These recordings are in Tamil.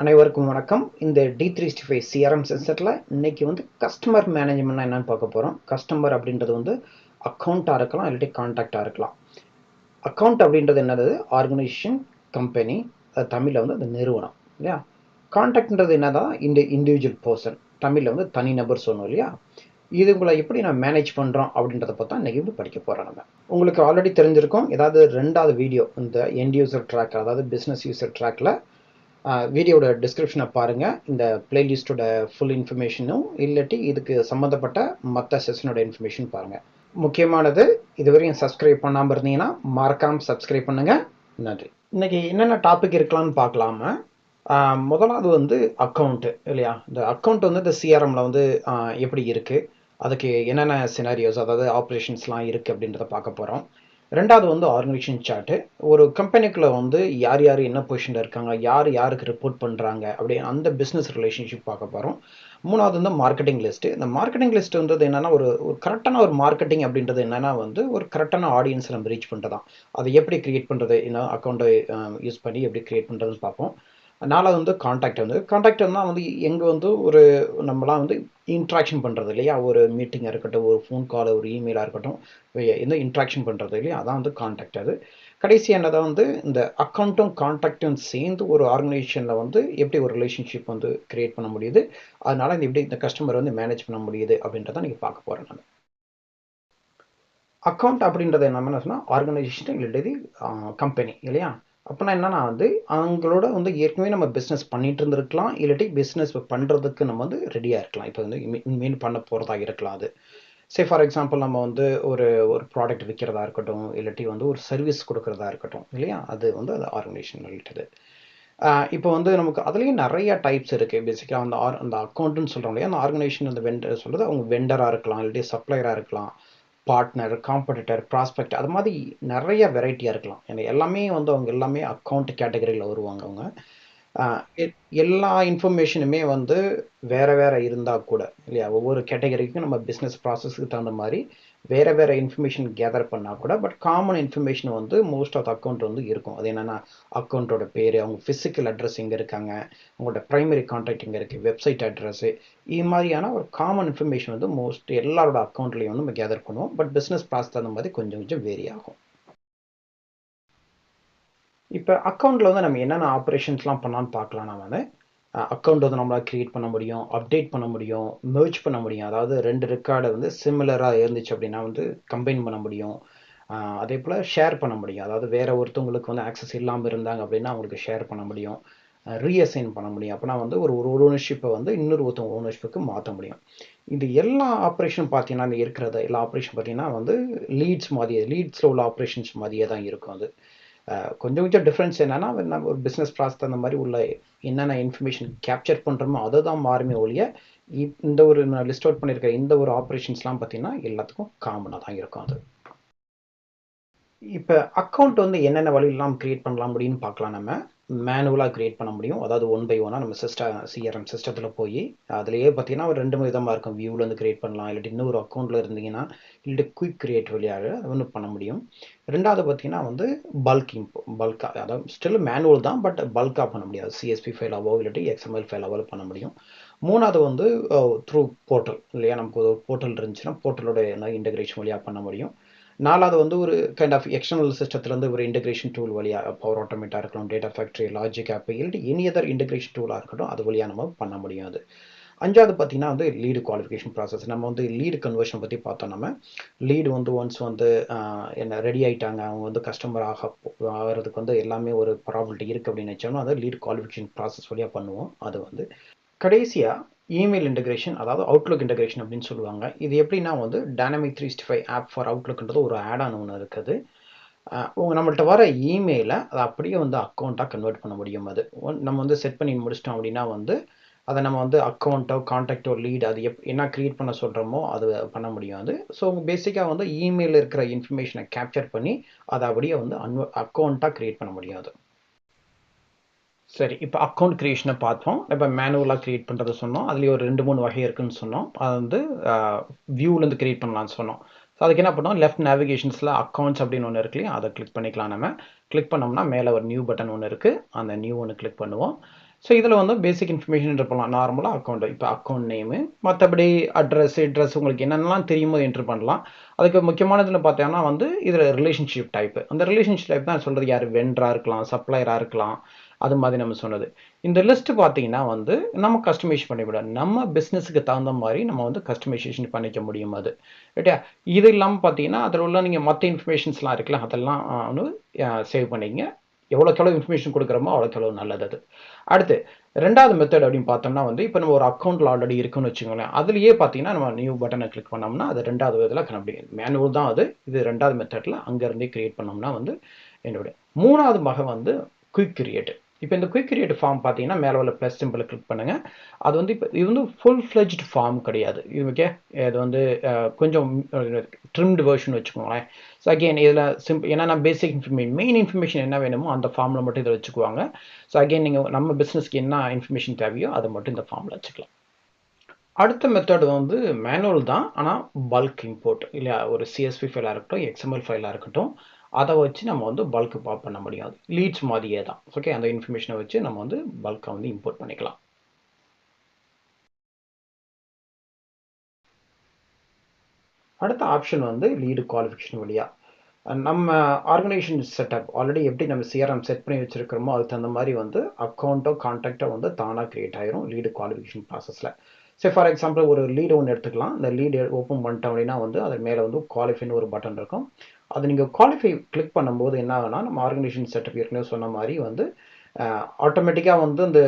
அனைவருக்கும் வணக்கம். இந்த D365 CRM சிஸ்டத்தில் இன்னைக்கு கஸ்டமர் மேனேஜ்மெண்ட்னா என்னன்னு பார்க்க போகிறோம். கஸ்டமர் அப்படின்றது அக்கௌண்ட்டாக இருக்கலாம், இல்லாட்டி கான்டாக்டாக இருக்கலாம். அக்கௌண்ட் அப்படின்றது என்னது? ஆர்கனைசேஷன், கம்பெனி, அது தமிழில் அந்த நிறுவனம் இல்லையா. கான்டாக்ட்ன்றது என்னதான்? இந்த இண்டிவிஜுவல் பர்சன், தமிழில் தனிநபர் சொன்னோம் இல்லையா. இதுங்களை எப்படி நம்ம மேனேஜ் பண்ணுறோம் அப்படின்றத பார்த்தா இன்றைக்கி படிக்க போகிறோம். நம்ம உங்களுக்கு ஆல்ரெடி தெரிஞ்சிருக்கோம். ஏதாவது ரெண்டாவது வீடியோ இந்த எண்ட் யூசர் ட்ராக், அதாவது பிஸ்னஸ் யூசர் ட்ராக்கில் வீடியோட டிஸ்கிரிப்ஷனை பாருங்கள். இந்த பிளேலிஸ்ட்டோட ஃபுல் இன்ஃபர்மேஷனும் இல்லாட்டி இதுக்கு சம்மந்தப்பட்ட மற்ற செஷனோட இன்ஃபர்மேஷன் பாருங்கள். முக்கியமானது, இதுவரையும் சப்ஸ்கிரைப் பண்ணாமல் இருந்தீங்கன்னா மறக்காமல் சப்ஸ்கிரைப் பண்ணுங்கள். நன்றி. இன்றைக்கி என்னென்ன டாபிக் இருக்கலாம்னு பார்க்கலாமா. முதலாவது அக்கௌண்ட்டு இல்லையா. இந்த அக்கௌண்ட் இந்த சிஆர்எம்மில் எப்படி இருக்குது, அதுக்கு என்னென்ன சினாரியோஸ், அதாவது ஆப்ரேஷன்ஸ்லாம் இருக்குது அப்படின்றத பார்க்க போகிறோம். ரெண்டாவது ஆர்கனைசேஷன் சார்ட்டு. ஒரு கம்பெனிக்குள்ளே யார் யார் என்ன பொசிஷனில் இருக்காங்க, யார் யாருக்கு ரிப்போர்ட் பண்ணுறாங்க அப்படி அந்த பிஸ்னஸ் ரிலேஷன்ஷிப் பார்க்க போகிறோம். மூணாவது மார்க்கெட்டிங் லிஸ்ட்டு. இந்த மார்க்கெட்டிங் லிஸ்ட் என்னென்னா ஒரு கரெக்டான ஒரு மார்க்கெட்டிங் அப்படின்றது என்னென்னா ஒரு கரெக்டான ஆடியன்ஸை நம்ம ரீச் பண்ணுறதான். அதை எப்படி க்ரியேட் பண்ணுறது, அக்கௌண்ட்டை யூஸ் பண்ணி எப்படி க்ரியேட் பண்ணுறதுன்னு பார்ப்போம். நாலாவது காண்டாக்ட். காண்டாக்ட் எங்கே ஒரு நம்மளாம் இன்ட்ராக்ஷன் பண்ணுறது இல்லையா. ஒரு மீட்டிங்காக இருக்கட்டும், ஒரு ஃபோன் கால், ஒரு இமெயிலாக இருக்கட்டும், எந்த இன்ட்ராக்ஷன் பண்ணுறது இல்லையா, அதான் காண்டாக்ட். அது கடைசியாக என்னதான் இந்த அக்கௌண்ட்டும் காண்டாக்டும் சேர்ந்து ஒரு ஆர்கனைசேஷனில் எப்படி ஒரு ரிலேஷன்ஷிப் கிரியேட் பண்ண முடியுது, அதனால் எப்படி இந்த கஸ்டமர் மேனேஜ் பண்ண முடியுது அப்படின்றத நீங்கள் பார்க்க போகிறேன். நான் அக்கௌண்ட் அப்படின்றது என்ன சொன்னால் ஆர்கனைசேஷன் இல்லாட்டி கம்பெனி இல்லையா. அப்படின்னா என்னன்னா அவங்களோட ஏற்கனவே நம்ம பிஸ்னஸ் பண்ணிட்டு இருந்திருக்கலாம், இல்லாட்டி பிஸ்னஸ் பண்ணுறதுக்கு நம்ம ரெடியாக இருக்கலாம். இப்போ மீன் பண்ண போகிறதா இருக்கலாம். அது ஃபார் எக்ஸாம்பிள் நம்ம ஒரு ஒரு ப்ராடக்ட் விற்கிறதா இருக்கட்டும், இல்லாட்டி ஒரு சர்வீஸ் கொடுக்குறதா இருக்கட்டும் இல்லையா. அது அது ஆர்கனைசேஷன் ரிலேட்டது. இப்போ நமக்கு அதுலேயும் நிறைய டைப்ஸ் இருக்குது. பேசிக்காக அந்த அக்கௌண்ட்டுன்னு சொல்கிறோம் இல்லையா, அந்த ஆர்கனைசேஷன் அந்த வெண்டர் சொல்கிறது, அவங்க வெண்டராக இருக்கலாம், இல்லாட்டி சப்ளையராக இருக்கலாம், பார்ட்னர், காம்படிட்டர், ப்ராஸ்பெக்ட், அது மாதிரி நிறைய வெரைட்டியாக இருக்கலாம். ஏன்னா எல்லாமே அவங்க எல்லாமே அக்கௌண்ட் கேட்டகரியில் வருவாங்க. அவங்க எல்லா இன்ஃபர்மேஷனுமே வேறு வேறு இருந்தால் கூட இல்லையா, ஒவ்வொரு கேட்டகரிக்கும் நம்ம பிஸ்னஸ் ப்ராசஸ்க்கு தகுந்த மாதிரி வேறு வேறு இன்ஃபர்மேஷன் கேதர் பண்ணால் கூட, but common information most of account இருக்கும். அது என்னென்னா அக்கௌண்ட்டோட பேர், அவங்க ஃபிசிக்கல் அட்ரஸ் எங்கே இருக்காங்க, அவங்களோட ப்ரைமரி கான்டாக்ட் எங்கே இருக்குது, வெப்சைட் அட்ரஸ்ஸு, இது மாதிரியான ஒரு காமன் இன்ஃபர்மேஷன் மோஸ்ட் எல்லாரோட அக்கௌண்ட்லேயும் நம்ம கேதர் பண்ணுவோம். பட் பிஸ்னஸ் ப்ராசஸ் தகுந்த மாதிரி கொஞ்சம் கொஞ்சம் வேரி ஆகும். இப்போ அக்கௌண்ட்டில் நம்ம என்னென்ன ஆப்ரேஷன்ஸ்லாம் பண்ணலான்னு பார்க்கலாம். நான் அக்கௌண்ட் நம்மளால் க்ரியேட் பண்ண முடியும், அப்டேட் பண்ண முடியும், மெர்ஜ் பண்ண முடியும். அதாவது ரெண்டு ரெக்கார்டு சிமிலராக இருந்துச்சு அப்படின்னா கம்பைன் பண்ண முடியும். அதே போல் ஷேர் பண்ண முடியும். அதாவது வேறு ஒருத்தவங்களுக்கு ஆக்சஸ் இல்லாமல் இருந்தாங்க அப்படின்னா அவங்களுக்கு ஷேர் பண்ண முடியும், ரீஅசைன் பண்ண முடியும். அப்படின்னா ஒரு ஒரு ஓனர்ஷிப்பை இன்னொரு ஒருத்தவங்க ஓனர்ஷிப்புக்கு மாற்ற முடியும். இது எல்லா ஆப்ரேஷன் பார்த்தீங்கன்னா இந்த இருக்கிறத எல்லா ஆப்ரேஷன் பார்த்தீங்கன்னா லீட்ஸ் மாதிரியே, லீட்ஸில் உள்ள ஆப்ரேஷன்ஸ் மாதிரியே தான் இருக்கும். அது கொஞ்சம் கொஞ்சம் டிஃப்ரென்ஸ் என்னென்னா, நம்ம ஒரு பிஸ்னஸ் ப்ராசஸ் அந்த மாதிரி உள்ள என்னென்ன இன்ஃபர்மேஷன் கேப்சர் பண்ணுறோமோ அதை தான் மாறுமே ஒழிய, இந்த ஒரு நான் லிஸ்ட் அவுட் பண்ணியிருக்க இந்த ஒரு ஆப்ரேஷன்ஸ்லாம் பார்த்தீங்கன்னா எல்லாத்துக்கும் காமனாக தான் இருக்கும். அது இப்போ அக்கௌண்ட் என்னென்ன வழியெல்லாம் க்ரியேட் பண்ணலாம் அப்படின்னு பார்க்கலாம். நம்ம மேனுவலாக க்ரியேட் பண்ண முடியும். அதாவது 1 by 1 நம்ம சிஆர்எம் சிஸ்டத்தில் போய் அதுலேயே பார்த்தீங்கன்னா ஒரு 2 விதமாக இருக்கும். வியூவிலேருந்து க்ரியேட் பண்ணலாம், இல்லாட்டி இன்னொரு அக்கௌண்ட்டில் இருந்தீங்கன்னா இல்லாட்டி குயிக் க்ரியேட் வழியாக அது பண்ண முடியும். ரெண்டாவது பார்த்தீங்கன்னா பல்காக, அதாவது ஸ்டில் மேனுவல் தான், பட் பல்காக பண்ண முடியாது. சிஎஸ்பி ஃபைலாவோ இல்லாட்டி எக்ஸ்எம்எல் ஃபைலாவோ பண்ண முடியும். மூணாவது த்ரூ போர்ட்டல் இல்லையா. நமக்கு ஒரு போர்ட்டல் இருந்துச்சுன்னா போர்ட்டலோட இன்டகிரேஷன் வழியாக பண்ண முடியும். நாலாவது ஒரு கைண்ட் ஆஃப் எக்ஸ்டர்னல் சிஸ்டத்துலேருந்து ஒரு இன்டகிரேஷன் டூல் வழியாக, பவர் ஆட்டோமேட்டாக இருக்கலாம், டேட்டா ஃபேக்ட்ரி, லாஜிக் ஆப், இல்லாட்டி எனி அதர் இன்டகிரேஷன் டூலாக இருக்கட்டும், அது வழியாக நம்ம பண்ண முடியும். அது அஞ்சாவது பார்த்தீங்கன்னா லீடு குவாலிஃபிகேஷன் ப்ராசஸ். நம்ம லீடு கன்வர்ஷன் பற்றி பார்த்தோம். நம்ம லீடு ஒன்ஸ் என்ன ரெடி ஆகிட்டாங்க, அவங்க கஸ்டமர் ஆகிறதுக்கு எல்லாமே ஒரு ப்ராபிலிட்டி இருக்குது அப்படின்னு நினச்சோம்னா அதை லீடு குவாலிஃபிகேஷன் ப்ராசஸ் வழியாக பண்ணுவோம். அது கடைசியாக இமெயில் இன்டகிரேஷன், அதாவது அவுட்லுக் இன்டகிரேஷன் அப்படின்னு சொல்லுவாங்க. இது எப்படின்னா டைனமிக் 365 ஆப் ஃபார் அவுட்லுக்ன்றது ஒரு ஆடான ஒன்று இருக்குது. நம்மள்ட்ட வர இமெயிலை அதை அப்படியே அக்கௌண்ட்டாக கன்வெர்ட் பண்ண முடியும். அது நம்ம செட் பண்ணி முடிச்சிட்டோம் அப்படின்னா அதை நம்ம அக்கௌண்ட்டோ கான்டாக்டோ லீட் அது என்ன க்ரியேட் பண்ண சொல்கிறோமோ அது பண்ண முடியும். அது ஸோ பேசிக்காக இமெயிலில் இருக்கிற இன்ஃபர்மேஷனை கேப்சர் பண்ணி அதை அப்படியே அக்கௌண்ட்டாக க்ரியேட் பண்ண முடியும். அது சரி. இப்போ அக்கௌண்ட் க்ரியேஷனை பார்த்தோம். இப்போ மேனுவலாக க்ரியேட் பண்ணுறது சொன்னோம். அதுலேயே ஒரு 2-3 வகை இருக்குதுன்னு சொன்னோம். அது வியூவிலேருந்து க்ரியேட் பண்ணலான்னு சொன்னோம். ஸோ அதுக்கு என்ன பண்ணுவோம், லெஃப்ட் நேவிகேஷன்ஸில் அக்கௌண்ட்ஸ் அப்படின்னு ஒன்று இருக்கு இல்லையா, அதை கிளிக் பண்ணிக்கலாம். நம்ம கிளிக் பண்ணோம்னா மேலே ஒரு நியூ பட்டன் ஒன்று இருக்குது, அந்த நியூ ஒன்று கிளிக் பண்ணுவோம். ஸோ இதில் வந்து பேசிக் இன்ஃபர்மேஷன் இருப்பலாம், நார்மலாக அக்கௌண்ட், இப்போ அக்கௌண்ட் நேமு, மற்றபடி அட்ரஸ் உங்களுக்கு என்னென்னலாம் தெரியுமோ என்ட்ரு பண்ணலாம். அதுக்கு முக்கியமானதில் பார்த்தோம்னா வந்து இதில் ரிலேஷன்ஷிப் டைப்பு, அந்த ரிலேஷன்ஷிப் டைப் தான் சொல்கிறது, யார் வெண்டராக இருக்கலாம், சப்ளையராக இருக்கலாம், அது மாதிரி நம்ம சொன்னது. இந்த லிஸ்ட் பார்த்தீங்கன்னா வந்து நம்ம கஸ்டமைஸ் பண்ணிவிட, நம்ம பிஸ்னஸுக்கு தகுந்த மாதிரி நம்ம வந்து கஸ்டமைசேஷன் பண்ணிக்க முடியும். அது ரைட்டா. இது இல்லாமல் பார்த்தீங்கன்னா அதில் உள்ள நீங்கள் மற்ற இன்ஃபர்மேஷன்ஸ்லாம் இருக்குல்ல, அதெல்லாம் வந்து சேவ் பண்ணிங்க. எவ்வளோக்கு எவ்வளோ இன்ஃபர்மேஷன் கொடுக்குறோமோ அவ்வளோக்கு எவ்வளோ நல்லது. அது அடுத்து ரெண்டாவது மெத்தட் அப்படின்னு பார்த்தோம்னா வந்து, இப்போ நம்ம ஒரு அக்கௌண்ட்டில் ஆல்ரெடி இருக்குன்னு வச்சுக்கோங்களேன், அதுலேயே பார்த்தீங்கன்னா நம்ம நியூ பட்டனை கிளிக் பண்ணோம்னா அது ரெண்டாவது விதத்தில் கண்டுபிடிக்கும். மேனுவல் தான் அது, இது ரெண்டாவது மெத்தடில் அங்கேருந்தே கிரியேட் பண்ணோம்னா வந்து என்னுடைய மூணாவது மக வந்து குயிக் கிரியேட். இப்போ இந்த குயிக் கிரியேட் ஃபார்ம் பார்த்தீங்கன்னா மேலே உள்ள ப்ளஸ் சிம்பிளை கிளிக் பண்ணுங்கள். அது வந்து இப்போ இது வந்து ஃபுல் ஃப்ளெஜ்டு ஃபார்ம் கிடையாது இது, ஓகே. இது வந்து கொஞ்சம் ட்ரிம்டு வெர்ஷன் வச்சுக்கோங்களேன். ஸோ அகெயின் இதில் சிம்பிள், ஏன்னா நான் பேசிக் இன்ஃபர்மேஷன், மெயின் இன்ஃபர்மேஷன் என்ன வேணுமோ அந்த ஃபார்மில் மட்டும் இதை வச்சுக்குவாங்க. ஸோ அகெயின் நீங்கள் நம்ம பிஸ்னஸ்க்கு என்ன இன்ஃபர்மேஷன் தேவையோ அதை மட்டும் இந்த ஃபார்மில் வச்சுக்கலாம். அடுத்த மெத்தட் வந்து மேனுவல் தான், ஆனால் பல்க் இம்போர்ட் இல்லையா, ஒரு CSV ஃபைலாக இருக்கட்டும், XML ஃபைலாக இருக்கட்டும், அதை வச்சு நம்ம வந்து பல்க் பாப் பண்ண முடியாது. லீட்ஸ் மாதிரியே தான், ஓகே. அந்த இன்ஃபர்மேஷனை வச்சு நம்ம வந்து பல்கை வந்து இம்போர்ட் பண்ணிக்கலாம். அடுத்த ஆப்ஷன் வந்து லீடு குவாலிஃபிகேஷன் வழியாக நம்ம ஆர்கனைசேஷன் செட்டப் ஆல்ரெடி எப்படி நம்ம CRM செட் பண்ணி வச்சுருக்கிறோமோ அதுக்கு தகுந்த மாதிரி வந்து அக்கௌண்ட்டோ கான்டாக்டோ வந்து தானாக க்ரியேட் ஆயிரும் லீடு குவாலிஃபிகேஷன் ப்ராசஸில். சரி, ஃபார் எக்ஸாம்பிள் ஒரு லீடு ஒன்று எடுத்துக்கலாம். இந்த லீடு ஓப்பன் பண்ணிட்டோம் அப்படின்னா வந்து அது மேலே வந்து குவாலிஃபைன்னு ஒரு பட்டன் இருக்கும். அது நீங்கள் குவாலிஃபை கிளிக் பண்ணும்போது என்ன ஆகுனா, நம்ம ஆர்கனைசேஷன் செட்டப் ஏற்கனவே சொன்ன மாதிரி வந்து ஆட்டோமேட்டிக்காக வந்து இந்த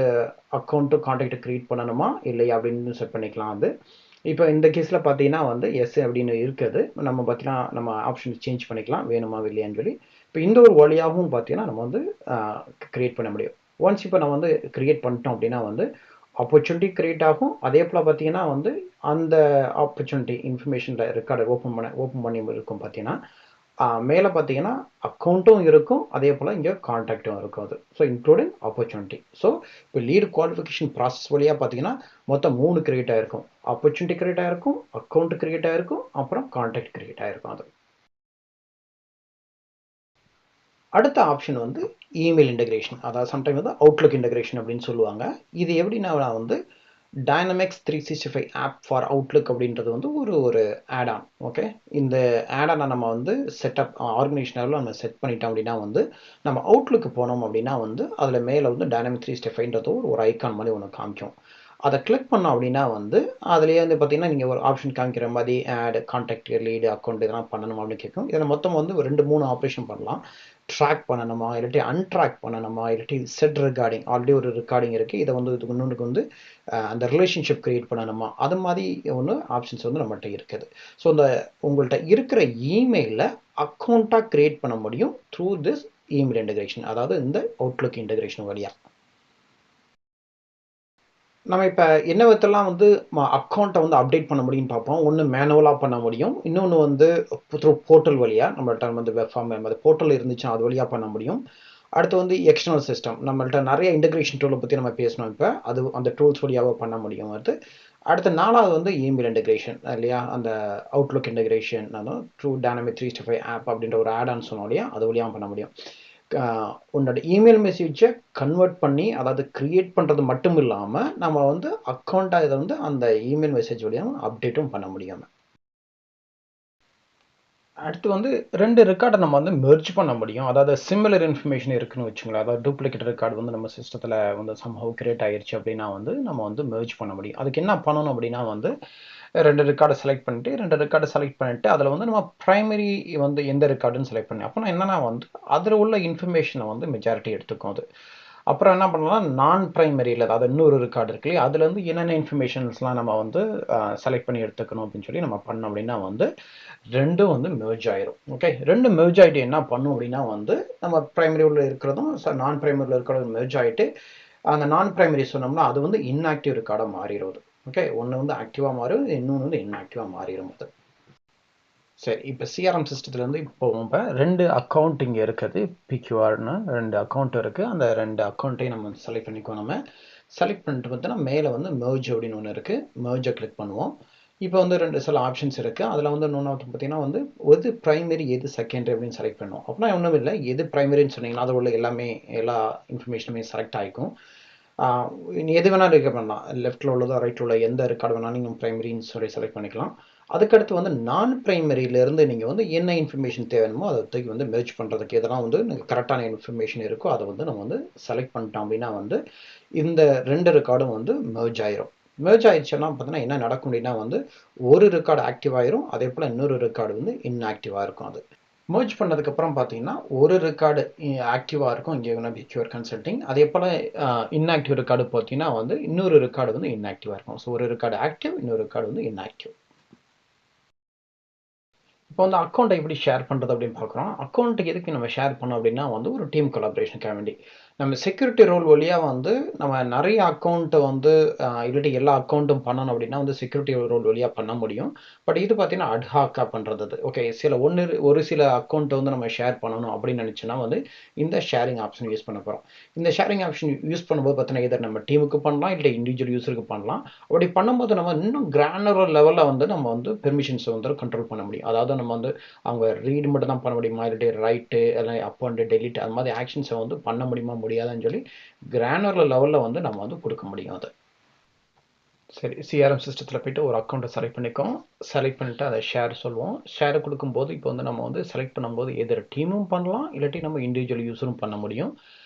அக்கௌண்ட்டு கான்டாக்ட் க்ரியேட் பண்ணணுமா இல்லையா அப்படின்னு செட் பண்ணிக்கலாம். அது இப்போ இந்த கேஸில் பார்த்தீங்கன்னா வந்து எஸ் அப்படின்னு இருக்குது. நம்ம பார்த்தீங்கன்னா நம்ம ஆப்ஷன் சேஞ்ச் பண்ணிக்கலாம், வேணுமா இல்லையான்னு சொல்லி. இப்போ இந்த ஒரு வழியாகவும் பார்த்தீங்கன்னா நம்ம வந்து க்ரியேட் பண்ண முடியும். ஒன்ஸ் இப்போ நம்ம வந்து க்ரியேட் பண்ணிட்டோம் அப்படின்னா வந்து ஆப்பர்ச்சுனிட்டி க்ரியேட் ஆகும். அதே போல் பார்த்தீங்கன்னா வந்து அந்த ஆப்பர்ச்சுனிட்டி இன்ஃபர்மேஷனில் ரெக்கார்டை ஓப்பன் பண்ணி இருக்கும் பார்த்தீங்கன்னா மேலே பார்த்தீங்கன்னா அக்கௌண்ட்டும் இருக்கும், அதே போல் இங்கே கான்டாக்டும் இருக்கும். அது ஸோ இன்க்ளூடிங் ஆப்பர்ச்சுனிட்டி. ஸோ இப்போ லீடு குவாலிஃபிகேஷன் ப்ராசஸ் வழியாக பார்த்தீங்கன்னா மொத்தம் 3 கிரியேட் ஆகிருக்கும். ஆப்பர்ச்சுனிட்டி கிரியேட் ஆகிருக்கும், அக்கௌண்ட் கிரியேட் ஆகிருக்கும், அப்புறம் கான்டாக்ட் கிரியேட் ஆகிருக்கும். அது அடுத்த ஆப்ஷன் வந்து இமெயில் இன்டகிரேஷன், அதாவது சம்டைம் வந்து அவுட்லுக் இன்டகிரேஷன் அப்படின்னு சொல்லுவாங்க. இது எப்படின்னா வந்து டைனமிக்ஸ் 365 ஆப் ஃபார் அவுட்லுக் அப்படின்றது வந்து ஒரு ஆட் ஆன், ஓகே. இந்த ஆட் ஆனை நம்ம வந்து செட்டப் ஆர்கனைசேஷன் லெவலில் நம்ம செட் பண்ணிட்டோம் அப்படின்னா வந்து நம்ம அவுட்லுக்கு போனோம் அப்படின்னா வந்து அதில் மேலே வந்து டைனமிக் 365ன்றது ஒரு ஐக்கான் மாதிரி ஒன்று காமிக்கும். அதை கிளிக் பண்ணோம் அப்படின்னா வந்து அதுலேயே வந்து பார்த்தீங்கன்னா நீங்கள் ஒரு ஆப்ஷன் காமிக்கிற மாதிரி ஆட், கான்டாக்ட், லீடு, அக்கௌண்ட் இதெல்லாம் பண்ணணுமா அப்படின்னு கேட்கும். இதில் மொத்தம் வந்து 2-3 ஆப்ரேஷன் பண்ணலாம். ட்ராக் பண்ணணுமா, இல்லாட்டி அன்ட்ராக் பண்ணணுமா, இல்லாட்டி செட் ரெக்கார்டிங், ஆல்ரெடி ஒரு ரெக்கார்டிங் இருக்குது, இதை வந்து இதுக்கு இன்னொன்றுக்கு வந்து அந்த ரிலேஷன்ஷிப் க்ரியேட் பண்ணணுமா, அது மாதிரி ஒன்று ஆப்ஷன்ஸ் வந்து நம்மகிட்ட இருக்குது. ஸோ இந்த உங்கள்கிட்ட இருக்கிற இமெயிலில் அக்கௌண்ட்டாக க்ரியேட் பண்ண முடியும் த்ரூ திஸ் இமெயில் இன்டகிரேஷன், அதாவது இந்த அவுட்லுக் இன்டகிரேஷன் வழியாக. நம்ம இப்போ என்ன விதத்தெல்லாம் வந்து அக்கௌண்ட்டை வந்து அப்டேட் பண்ண முடியும்னு பார்ப்போம். ஒன்று மேனுவலாக பண்ண முடியும், இன்னொன்று வந்து த்ரூ போர்ட்டல் வழியாக நம்மள்ட்ட வந்து வெப் ஃபார்ம் அது போர்ட்டல் இருந்துச்சுன்னா அது வழியாக பண்ண முடியும். அடுத்து வந்து எக்ஸ்டர்னல் சிஸ்டம், நம்மள்ட்ட நிறைய இன்டகிரேஷன் டூலை பற்றி நம்ம பேசணும். இப்போ அது அந்த டூல்ஸ் வழியாக பண்ண முடியும். அடுத்து 4வது வந்து இமெயில் இன்டகிரேஷன் இல்லையா, அந்த Outlook integration through Dynamic 365 app அப்படின்ற ஒரு ஆட் ஆன் சொன்னோம் இல்லையா, அது வழியாக பண்ண முடியும். உன்னோட இமெயில் மெசேஜை கன்வெர்ட் பண்ணி, அதாவது கிரியேட் பண்ணுறது மட்டும் இல்லாமல் நம்ம வந்து அக்கௌண்ட்டாக இதை வந்து அந்த இமெயில் மெசேஜ் வழியாக அப்டேட்டும் பண்ண முடியும். அடுத்து வந்து 2 ரெக்கார்டை நம்ம வந்து மெர்ஜ் பண்ண முடியும். அதாவது சிமிலர் இன்ஃபர்மேஷன் இருக்குன்னு வச்சுங்களேன், அதாவது டூப்ளிகேட் ரெக்கார்டு வந்து நம்ம சிஸ்டத்தில் வந்து சம்ஹவ் கிரியேட் ஆயிடுச்சு அப்படின்னா வந்து நம்ம வந்து மெர்ஜ் பண்ண முடியும். அதுக்கு என்ன பண்ணணும் அப்படின்னா வந்து 2 ரெக்கார்டை செலக்ட் பண்ணிட்டு 2 ரெக்கார்டை செலக்ட் பண்ணிட்டு அதில் வந்து நம்ம ப்ரைமரி வந்து எந்த ரெக்கார்டுன்னு செலக்ட் பண்ணி, அப்போ என்னன்னா வந்து அதில் உள்ள இன்ஃபர்மேஷனை வந்து மெஜாரிட்டி எடுத்துக்கும். அது அப்புறம் என்ன பண்ணலாம், நான் ப்ரைமரியில், அதாவது இன்னொரு ரெக்கார்டு இருக்கு இல்லையா, அதுலேருந்து என்னென்ன இன்ஃபர்மேஷன்ஸ்லாம் நம்ம வந்து செலக்ட் பண்ணி எடுத்துக்கணும் அப்படின்னு சொல்லி நம்ம பண்ணோம் அப்படின்னா வந்து ரெண்டும் வந்து மெர்ஜ் ஆயிரும். ஓகே, ரெண்டு மெர்ஜ் ஆகிட்டு என்ன பண்ணும் அப்படின்னா வந்து நம்ம ப்ரைமரி உள்ள இருக்கிறதும் நான் ப்ரைமரியில் இருக்கிறதும் மெர்ஜ் ஆகிட்டு அந்த நான் ப்ரைமரி சொன்னோம்னா அது வந்து இன்ஆக்டிவ் ரெக்கார்டாக மாறிடுது. ஓகே, ஒன்று வந்து ஆக்டிவாக மாறும், இன்னொன்று வந்து இன்ஆக்டிவாக மாறிடும். அது சரி. இப்போ சிஆர்எம் சிஸ்டத்துலேருந்து இப்போ நம்ம 2 அக்கௌண்ட் இங்கே இருக்குது, பிக்யூஆர்னு 2 அக்கௌண்ட் இருக்குது. அந்த 2 அக்கௌண்ட்டையும் நம்ம செலக்ட் பண்ணிக்குவோம். நம்ம செலக்ட் பண்ணிட்டு பார்த்தோன்னா மேலே வந்து மெர்ஜ் அப்படின்னு ஒன்று இருக்குது, மெர்ஜை கிளிக் பண்ணுவோம். இப்போ வந்து சில ஆப்ஷன்ஸ் இருக்குது. அதில் வந்து இன்னொன்று பார்த்தீங்கன்னா வந்து எது ப்ரைமரி எது செகண்டரி அப்படின்னு செலக்ட் பண்ணும். அப்படின்னா ஒன்றும் இல்லை, எது ப்ரைமரின்னு சொன்னீங்கன்னா அதில் உள்ள எல்லா இன்ஃபர்மேஷனுமே செலக்ட் ஆகிக்கும். எது வேணாலும் இருக்க பண்ணலாம், லெஃப்ட்டில் உள்ளதோ ரைட்டில் உள்ள எந்த ரெக்கார்டு வேணாலும் நீங்கள் ப்ரைமரின்னு சொல்லி செலக்ட் பண்ணிக்கலாம். அதுக்கடுத்து வந்து நான் ப்ரைமரியிலேருந்து நீங்கள் வந்து என்ன இன்ஃபர்மேஷன் தேவைமோ அதை தூக்கி வந்து மெர்ஜ் பண்ணுறதுக்கு எதெல்லாம் வந்து கரெக்டான இன்ஃபர்மேஷன் இருக்கோ அதை வந்து நம்ம வந்து செலக்ட் பண்ணிட்டோம் அப்படின்னா வந்து இந்த 2 ரெக்கார்டும் வந்து மெர்ஜ் ஆயிரும். மெர்ஜ் ஆயிடுச்சுன்னா பார்த்தீங்கன்னா என்ன நடக்கும் அப்படின்னா வந்து ஒரு ரெக்கார்டு ஆக்டிவ் ஆயிரும், அதே போல் இன்னொரு ரெக்கார்டு வந்து இன்ஆக்டிவாக இருக்கும். அது மெர்ஜ் பண்ணதுக்கப்புறம் பார்த்தீங்கன்னா ஒரு ரெக்கார்டு ஆக்டிவாக இருக்கும், இங்கே பிக்யூர் கன்சல்டிங். அதே போல் இன்ஆக்டிவ் ரெக்கார்டு பார்த்தீங்கன்னா வந்து இன்னொரு ரெக்கார்டு வந்து இன்ஆக்டிவாக இருக்கும். ஸோ ஒரு ரெக்கார்டு ஆக்டிவ், இன்னொரு ரெக்கார்டு வந்து இன்ஆக்டிவ். இப்போ வந்து அக்கௌண்ட்டை எப்படி ஷேர் பண்ணுறது அப்படின்னு பார்க்குறோம். அக்கௌண்ட்டுக்கு எதுக்கு நம்ம ஷேர் பண்ணோம் அப்படின்னா வந்து ஒரு டீம் கொலாபரேஷனுக்காக வேண்டி நம்ம செக்யூரிட்டி ரோல் வழியாக வந்து நம்ம நிறைய அக்கௌண்ட்டை வந்து இல்லாட்டி எல்லா அக்கௌண்ட்டும் பண்ணணும் அப்படின்னா வந்து செக்யூரிட்டி ரோல் வழியாக பண்ண முடியும். பட் இது பார்த்தீங்கன்னா அட்ஹாக்காக பண்ணுறது. ஓகே, ஒரு சில அக்கௌண்ட்டை வந்து நம்ம ஷேர் பண்ணணும் அப்படின்னு நினச்சோன்னா வந்து இந்த ஷேரிங் ஆப்ஷன் யூஸ் பண்ண போகிறோம். இந்த ஷேரிங் ஆப்ஷன் யூஸ் பண்ணும்போது பார்த்தீங்கன்னா இதை நம்ம டீமுக்கு பண்ணலாம், இல்லை இண்டிவிஜுவல் யூஸருக்கு பண்ணலாம். அப்படி பண்ணும்போது நம்ம இன்னும் கிரானுலர் லெவலில் வந்து நம்ம வந்து பெர்மிஷன்ஸை வந்து கண்ட்ரோல் பண்ண முடியும். அதாவது நம்ம வந்து அவங்க ரீட் மட்டும் தான் பண்ண முடியுமா, இல்லாட்டி ரைட்டு எல்லாம் அப் அண்ட் டெலிட் அது மாதிரி ஆக்ஷன்ஸை வந்து பண்ண முடியுமா முடியாதுன்னு சொல்லி கிரானுலர் லெவலில் வந்து நம்ம வந்து கொடுக்க முடியும். அது சரி, சிஆர்எம் சிஸ்டத்தில் போய்ட்டு ஒரு அக்கௌண்ட்டை செலக்ட் பண்ணிக்கோம். செலக்ட் பண்ணிவிட்டு அதை ஷேர் சொல்லுவோம். ஷேரை கொடுக்கும்போது இப்போ வந்து நம்ம வந்து செலக்ட் பண்ணும்போது எதிர டீமும் பண்ணலாம், இல்லாட்டி நம்ம இண்டிவிஜுவல் யூஸரும் பண்ண முடியும்.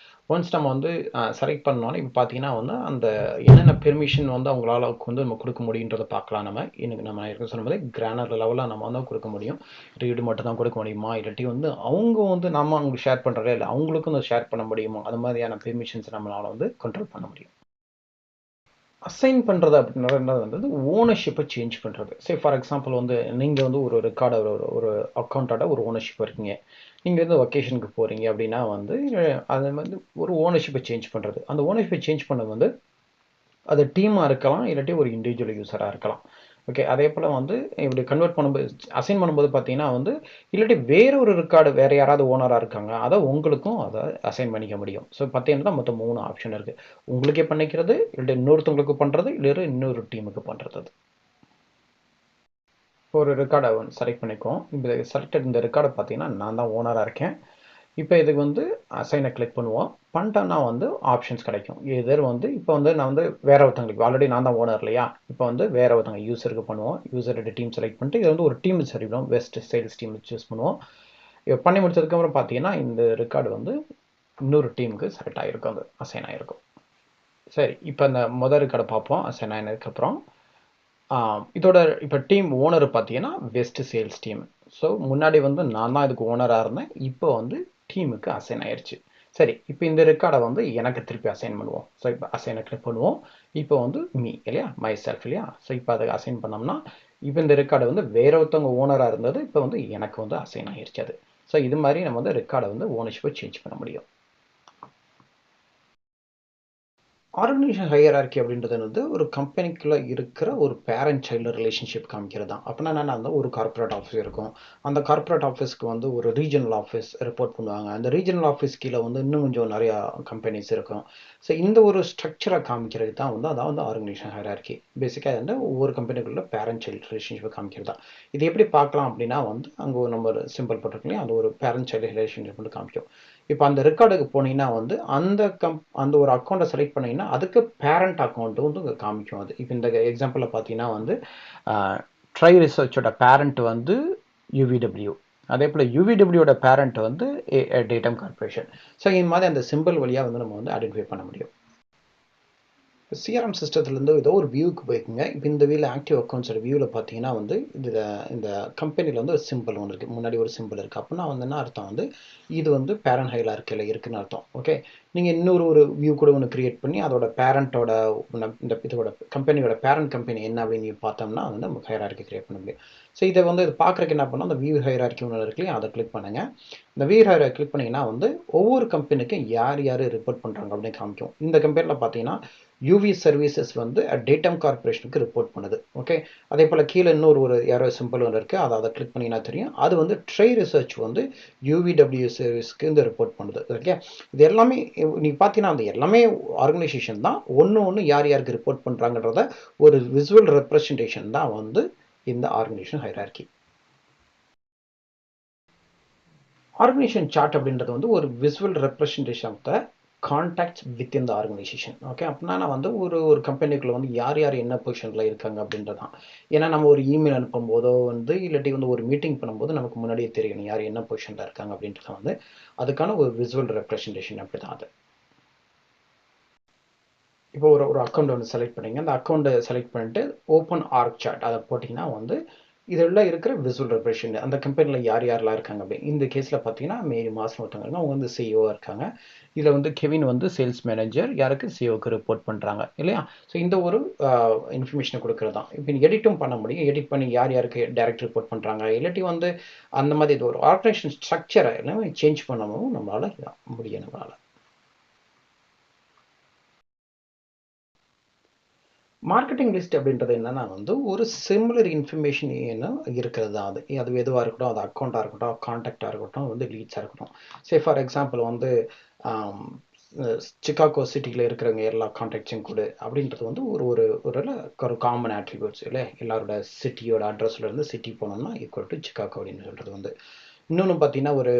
ஒன்ஸ் நம்ம வந்து செலக்ட் பண்ணோன்னே இப்போ பார்த்தீங்கன்னா வந்து அந்த என்னென்ன பெர்மிஷன் வந்து அவங்களால வந்து நம்ம கொடுக்க முடியுன்றதை பார்க்கலாம். நம்ம இருக்க சொன்னது கிரானர் லெவலில் நம்ம வந்து கொடுக்க முடியும். ரீடு மட்டும் தான் கொடுக்க முடியுமா, இல்லாட்டி வந்து அவங்க வந்து நம்ம அவங்களுக்கு ஷேர் பண்ணுறதே இல்லை அவங்களுக்கும் வந்து ஷேர் பண்ண முடியுமா, அது மாதிரியான பெர்மிஷன்ஸ் நம்மளால் வந்து கண்ட்ரோல் பண்ண முடியும். அசைன் பண்ணுறது அப்படின்றது வந்து ஓனர்ஷிப்பை சேஞ்ச் பண்ணுறது. சரி, ஃபார் எக்ஸாம்பிள் வந்து நீங்கள் வந்து ஒரு ரெக்கார்டை ஒரு அக்கௌண்ட்டோட ஒரு ஓனர்ஷிப் இருக்கீங்க. நீங்கள் வந்து வெக்கேஷனுக்கு போகிறீங்க அப்படின்னா வந்து அது வந்து ஒரு ஓனர்ஷிப்பை சேஞ்ச் பண்ணுறது. அந்த ஓனர்ஷிப்பை சேஞ்ச் பண்ணது வந்து அது டீமாக இருக்கலாம், இல்லாட்டி ஒரு இண்டிவிஜுவல் யூஸராக இருக்கலாம். ஓகே, அதே போல் வந்து இப்படி கன்வெர்ட் பண்ணும்போது அசைன் பண்ணும்போது பார்த்தீங்கன்னா வந்து இல்லாட்டி வேற ஒரு ரெக்கார்டு வேறு யாராவது ஓனராக இருக்காங்க, அதை உங்களுக்கும் அதை அசைன் பண்ணிக்க முடியும். ஸோ பார்த்தீங்கன்னா மொத்தம் 3 ஆப்ஷன் இருக்குது. உங்களுக்கே பண்ணிக்கிறது, இல்லாட்டி இன்னொருத்தவங்களுக்கு பண்ணுறது, இல்லை இன்னொரு டீமுக்கு பண்ணுறது. ஒரு ரெக்கார்டை வந்து செலக்ட் பண்ணிக்குவோம். இந்த செலக்டட் இந்த ரெக்கார்டை பார்த்தீங்கன்னா நான் தான் ஓனராக இருக்கேன். இப்போ இதுக்கு வந்து அசைனை கிளிக் பண்ணுவோம். பண்ணிட்டோன்னா வந்து ஆப்ஷன்ஸ் கிடைக்கும். வந்து இப்போ வந்து நான் வந்து வேற ஒருத்தவங்களுக்கு ஆல்ரெடி நான் தான் ஓனர் இல்லையா, இப்போ வந்து வேற ஒருத்தவங்க யூஸருக்கு பண்ணுவோம். யூஸரோட டீம் செலக்ட் பண்ணிட்டு இது வந்து ஒரு டீம் சரிவிடும், வெஸ்ட் சேல்ஸ் டீம் சூஸ் பண்ணுவோம். இப்போ பண்ணி முடிச்சதுக்கப்புறம் பார்த்தீங்கன்னா இந்த ரெக்கார்டு வந்து இன்னொரு டீமுக்கு செலக்ட் ஆகிருக்கும், அது அசைன் ஆகிருக்கும். சரி, இப்போ இந்த முதல் ரெக்கார்டை பார்ப்போம். அசைன் ஆனதுக்கப்புறம் இதோட இப்போ டீம் ஓனர் பார்த்தீங்கன்னா வெஸ்ட் சேல்ஸ் டீம். ஸோ முன்னாடி வந்து நான் தான் இதுக்கு ஓனராக இருந்தேன், இப்போ வந்து டீமுக்கு அசைன் ஆயிடுச்சு. சரி, இப்போ இந்த ரெக்கார்டை வந்து எனக்கு திருப்பி அசைன் பண்ணுவோம். ஸோ இப்போ அசைனை கிளிக் பண்ணுவோம். இப்போ வந்து இல்லையா, மை செல்ஃப் இல்லையா. ஸோ இப்போ அதை அசைன் பண்ணோம்னா இப்போ இந்த ரெக்கார்டை வந்து வேற ஒருத்தவங்க ஓனராக இருந்தது, இப்போ வந்து எனக்கு வந்து அசைன் ஆயிடுச்சு அது. ஸோ இது மாதிரி நம்ம வந்து ரெக்கார்டை வந்து ஓனர்ஷிப்பை சேஞ்ச் பண்ண முடியும். ஆர்கனைசேஷன் ஹையரார்கி அப்படின்றது வந்து ஒரு கம்பெனிக்குள்ளே இருக்கிற ஒரு பேரண்ட் சைல்டு ரிலேஷன்ஷிப் காமிக்கிறது தான். அப்படின்னா என்னென்னா வந்து ஒரு கார்ப்பரேட் ஆஃபீஸ் இருக்கும். அந்த கார்ப்பரேட் ஆஃபீஸ்க்கு வந்து ஒரு ரீஜனல் ஆஃபீஸ் ரிப்போர்ட் பண்ணுவாங்க. அந்த ரீஜனல் ஆஃபீஸ் கீழே வந்து இன்னும் கொஞ்சம் நிறையா கம்பெனிஸ் இருக்கும். ஸோ இந்த ஒரு ஸ்ட்ரக்சரை காமிக்கிறது தான் வந்து அதான் வந்து ஆர்கனைசேஷன் ஹையரார்கி. பேசிக்காக வந்து ஒவ்வொரு கம்பெனிக்குள்ள பேரண்ட் சைல்டு ரிலேஷன்ஷிப்பை காமிக்கிறது தான். இது எப்படி பார்க்கலாம் அப்படின்னா வந்து அங்கே ஒரு நம்ம சிம்பிள் போட்டிருக்கலையும் அது ஒரு பேரண்ட் சைல்டு ரிலேஷன்ஷிப் வந்து காமிக்கும். இப்போ அந்த ரெக்கார்டுக்கு போனீங்கன்னா வந்து அந்த ஒரு அக்கௌண்ட்டை செலக்ட் பண்ணீங்கன்னா அதுக்கு பேரண்ட் அக்கௌண்ட்டு வந்து காமிக்கும். அது இப்போ இந்த எக்ஸாம்பிளில் பார்த்தீங்கன்னா வந்து ட்ரை ரிசர்ச்சோட பேரண்ட் வந்து யூவிடபிள்யூ, அதே போல் யூவிடபிள்யூட பேரண்ட் வந்து டேட்டம் கார்பரேஷன். ஸோ இந்த மாதிரி அந்த சிம்பிள் வழியாக வந்து நம்ம வந்து ஐடென்டிஃபை பண்ண முடியும். சிஆர்எம் சிஸ்டத்துலேருந்து ஏதோ ஒரு வியூக்கு போய்க்குங்க. இப்போ இந்த வியூவில் ஆக்டிவ் அக்கௌண்ட்ஸோட வியூவில் பார்த்தீங்கன்னா வந்து இந்த கம்பெனியில் வந்து ஒரு சிம்பிள் ஒன்று இருக்குது, முன்னாடி ஒரு சிம்பிள் இருக்குது. அப்படின்னா வந்து என்ன அர்த்தம் வந்து இது வந்து பேரண்ட் ஹையரார்கியில் இருக்குன்னு அர்த்தம். ஓகே, நீங்கள் இன்னொரு வியூ கூட ஒன்று கிரியேட் பண்ணி அதோட பேரண்ட்டோட இந்த இதோட கம்பெனியோட பேரண்ட் கம்பெனி என்ன அப்படின்னு பார்த்தோம்னா வந்து நம்ம ஹையரார்கி கிரியேட் பண்ண முடியும். ஸோ இதை வந்து இது பார்க்குறதுக்கு என்ன பண்ணோம், அந்த வியூ ஹையரார்கி ஒன்று இருக்குல்லையா, அதை கிளிக் பண்ணுங்கள். இந்த வியூ ஹையரார்கி கிளிக் பண்ணிங்கன்னா வந்து ஒவ்வொரு கம்பெனிக்கும் யார் யார் ரிப்போர்ட் பண்ணுறாங்க அப்படின்னு காமிக்கும். இந்த கம்பெனியில் பார்த்தீங்கன்னா யூவி சர்வீசஸ் வந்து டேட்டம் கார்பரேஷனுக்கு ரிப்போர்ட் பண்ணுது. ஓகே, அதே போல் கீழே இன்னொரு யாரோ சிம்பிள் ஒன்று இருக்குது, அதை கிளிக் பண்ணிங்கன்னா தெரியும். அது வந்து ட்ரை ரிசர்ச் வந்து யூவிடபிள்யூ சர்வீஸ்க்கு இந்த ரிப்போர்ட் பண்ணுது. ஓகே, இது எல்லாமே நீங்கள் பார்த்தீங்கன்னா அந்த எல்லாமே ஆர்கனைசேஷன் தான். ஒன்று யார் யாருக்கு ரிப்போர்ட் பண்ணுறாங்கன்றத ஒரு விசுவல் ரெப்ரசன்டேஷன் தான் வந்து in the organization hierarchy. Organisation chart அப்படின்றது வந்து ஒரு visual representation of the contacts within the organisation. Okay, அப்படின்னா நான் வந்து ஒரு ஒரு கம்பெனிக்குள்ள வந்து யார் யார் என்ன பொசிஷனில் இருக்காங்க அப்படின்றதான். ஏன்னா நம்ம ஒரு இமெயில் அனுப்பும் போதோ வந்து இல்லாட்டி வந்து ஒரு மீட்டிங் பண்ணும்போது நமக்கு முன்னாடியே தெரியணும் யார் என்ன பொசிஷனில் இருக்காங்க அப்படின்றத வந்து அதுக்கான ஒரு விசுவல் ரெப்ரசன்டேஷன் அப்படி தான் அது. இப்போ ஒரு ஒரு அக்கௌண்ட் வந்து செலக்ட் பண்ணிங்க, அந்த அக்கௌண்ட்டை செலக்ட் பண்ணிட்டு ஓப்பன் ஆர்க் சார்ட் அதை போட்டிங்கன்னா வந்து இதெல்லாம் இருக்கிற விசுவல் ரெப்ரசன்ட் அந்த கம்பெனியில் யார் யாரெல்லாம் இருக்காங்க அப்படின்னு. இந்த கேஸில் பார்த்தீங்கன்னா மேரி மாசம் ஒருத்தவங்க இருக்காங்க, அவங்க வந்து சிஇஓ இருக்காங்க. இதில் வந்து கெவின் வந்து சேல்ஸ் மேனேஜர், யாருக்கு சிஇஓக்கு ரிப்போர்ட் பண்ணுறாங்க இல்லையா. ஸோ இந்த ஒரு இன்ஃபர்மேஷனை கொடுக்குறது தான். இப்போ எடிட்டும் பண்ண முடியும், எடிட் பண்ணி யார் யாருக்கு டைரக்ட் ரிப்போர்ட் பண்ணுறாங்க இல்லாட்டி வந்து அந்த மாதிரி இது ஒரு ஆர்கனைசேஷன் ஸ்ட்ரக்சரை எல்லாமே சேஞ்ச் பண்ணவும் நம்மளால் முடியும். நம்மளால் மார்க்கெட்டிங் லிஸ்ட் அப்படின்றது என்னன்னா வந்து ஒரு சிமிலர் இன்ஃபர்மேஷன் இருக்கிறது தான். அது எதுவாக இருக்கட்டும், அது அக்கௌண்ட்டாக இருக்கட்டும், கான்டாக்டாக இருக்கட்டும், வந்து லீட்ஸாக இருக்கட்டும். சே ஃபார் எக்ஸாம்பிள் வந்து சிகாகோ சிட்டியில் இருக்கிறவங்க எல்லா கான்டாக்ட்ஸையும் கொடு அப்படின்றது வந்து ஒரு ஒரு ஒரு காமன் ஆட்ரிபியூட்ஸ் இல்லை. எல்லாரோட சிட்டியோட அட்ரஸ்ல இருந்து சிட்டி போனோம்னா ஈக்குவல் டு சிகாகோ அப்படின்னு சொல்கிறது வந்து. இன்னொன்று பார்த்தீங்கன்னா ஒரு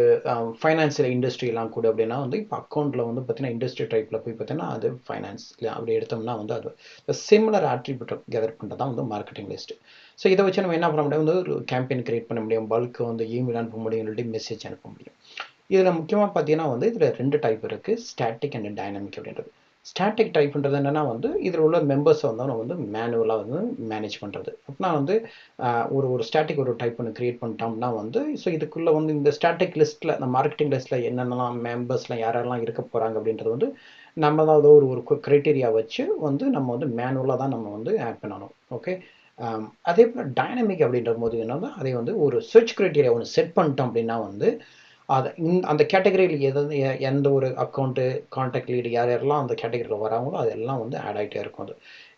ஃபைனான்சியல் இண்டஸ்ட்ரியெலாம் கூட அப்படின்னா வந்து இப்போ அக்கௌண்ட்டில் வந்து பார்த்தீங்கன்னா இண்டஸ்ட்ரி டைப்பில் போய் பார்த்தீங்கன்னா அது ஃபைனான்ஸ் அப்படி எடுத்தோம்னா வந்து அது சிமிலர் ஆட்ரிபியூட் கெதர் பண்ணுறது தான் வந்து மார்க்கெட்டிங் லிஸ்ட்டு. ஸோ இதை வச்சு நம்ம என்ன பண்ண முடியும், வந்து ஒரு கேம்பெயின் கிரியேட் பண்ண முடியும், பல்க்கு வந்து இமெயில் அனுப்ப முடியும், இல்லாட்டி மெசேஜ் அனுப்ப முடியும். இதில் முக்கியமாக பார்த்தீங்கன்னா வந்து இதில் 2 டைப் இருக்குது, ஸ்டாட்டிக் அண்ட் டைனமிக் அப்படின்றது. ஸ்டாட்டிக் டைப்ன்றது என்னென்னா வந்து இதில் உள்ள மெம்பர்ஸை வந்து நம்ம வந்து மேனுவலாக வந்து மேனேஜ் பண்ணுறது. அப்படின்னா வந்து ஒரு ஒரு ஸ்டாட்டிக் ஒரு டைப் ஒன்று க்ரியேட் பண்ணிட்டோம்னா வந்து ஸோ இதுக்குள்ளே வந்து இந்த ஸ்டாட்டிக் லிஸ்ட்டில் இந்த மார்க்கெட்டிங் லிஸ்ட்டில் என்னென்னலாம் மெம்பர்ஸ்லாம் யாரெல்லாம் இருக்க போகிறாங்க அப்படின்றது வந்து நம்ம தான் ஒரு ஒரு க்ரைட்டீரியா வச்சு வந்து நம்ம வந்து மேனுவலாக தான் நம்ம வந்து ஆட் பண்ணணும். ஓகே, அதே போல் டைனமிக் அப்படின்ற போது என்னன்னா அதை வந்து ஒரு சர்ச் க்ரைட்டீரியா ஒன்று செட் பண்ணிட்டோம் அப்படின்னா வந்து அது அந்த கேட்டகரியில் எந்த ஒரு அக்கௌண்ட்டு கான்டாக்ட் லீடு யார் யாரெல்லாம் அந்த கேட்டகரியில் வராங்களோ அதெல்லாம் வந்து ஆட் ஆகிட்டே இருக்கும். அது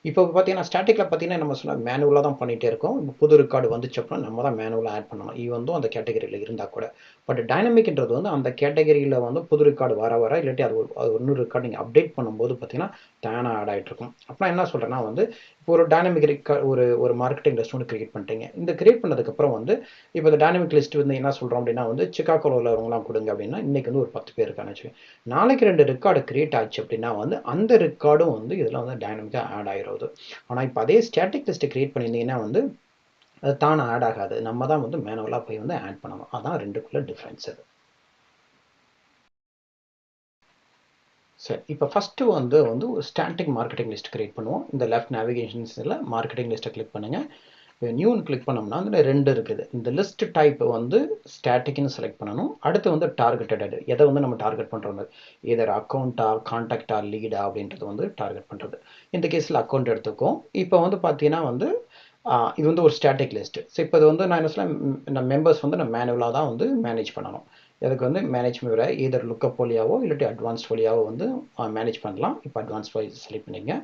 இப்போ பார்த்தீங்கன்னா ஸ்டாட்டிக்கில் பார்த்தீங்கன்னா நம்ம சொன்னால் மேனுவலாக தான் பண்ணிகிட்டே இருக்கோம். இப்போ புது ரெக்கார்டு வந்துச்சு அப்படின்னா நம்ம தான் மேனுவலாக ஆட் பண்ணணும், ஈவன் அந்த கேட்டகரியில் இருந்தால் கூட. பட் டைனமிக்ன்றது வந்து அந்த கேட்டகரியில் வந்து புது ரெக்கார்டு வர வர இல்லாட்டி அது இன்னொரு ரெக்கார்டு நீங்கள் அப்டேட் பண்ணும்போது பார்த்தீங்கன்னா தானாக ஆட் ஆகிட்டு இருக்கும். அப்படின்னா என்ன சொல்கிறேன்னா வந்து இப்போ ஒரு டைனமிக் ஒரு மார்க்கெட்டிங் லிஸ்ட் ஒன்று கிரியேட் பண்ணிட்டீங்க. இந்த கிரியேட் பண்ணதுக்கப்புறம் வந்து இப்போ இந்த டைனமிக் லிஸ்ட் வந்து என்ன சொல்கிறோம் அப்படின்னா வந்து சிகாகோவில் உள்ளவங்களாம் கொடுங்க அப்படின்னா இன்றைக்கி வந்து ஒரு 10 பேர் இருக்கான்னு வச்சுக்கோங்க. நாளைக்கு 2 ரெக்கார்டு கிரியேட் ஆச்சு அப்படின்னா வந்து அந்த ரெக்கார்டும் வந்து இதில் வந்து டைனமிக்காக ஆட் ஆகிடுது. ஆனால் இப்போ அதே ஸ்டாட்டிக் லிஸ்ட்டை கிரியேட் பண்ணியிருந்தீங்கன்னா வந்து அது தானே ஆட் ஆகாது, நம்ம தான் வந்து மேனுவலாக போய் வந்து ஆட் பண்ணணும். அதான் ரெண்டுக்குள்ள டிஃப்ரென்ஸ். அது சரி, இப்போ ஃபஸ்ட்டு வந்து ஒரு ஸ்டாட்டிக் மார்க்கெட்டிங் லிஸ்ட் கிரியேட் பண்ணுவோம். இந்த லெஃப்ட் நேவிகேஷன்ஸில் மார்க்கெட்டிங் லிஸ்ட்டை கிளிக் பண்ணுங்கள். இப்போ நியூன்னு கிளிக் பண்ணோம்னா அதில் 2 இருக்குது. இந்த லிஸ்ட் டைப் வந்து ஸ்டாட்டிக்னு செலக்ட் பண்ணணும். அடுத்து வந்து டார்கெட்டட், எதை வந்து நம்ம டார்கெட் பண்ணுறது, இதர் அக்கௌண்ட்டா கான்டாக்டா லீடா அப்படின்றது வந்து டார்கெட் பண்ணுறது. இந்த கேஸில் அக்கௌண்ட் எடுத்துக்கும். இப்போ வந்து பார்த்தீங்கன்னா வந்து இது வந்து ஒரு ஸ்டாட்டிக் லிஸ்ட்டு. ஸோ இப்போ இது வந்து நான் என்ன சொல்ல மெம்பர்ஸ் வந்து நான் மேனுவலாக தான் வந்து மேனேஜ் பண்ணணும். இதுக்கு வந்து மேனேஜ்மெண்ட் விட இதர் லுக்கப் வழியாவோ இல்லாட்டி அட்வான்ஸ் வழியாவோ வந்து மேனேஜ் பண்ணலாம். இப்போ அட்வான்ஸ் வைஸ் செலக்ட் பண்ணிங்க.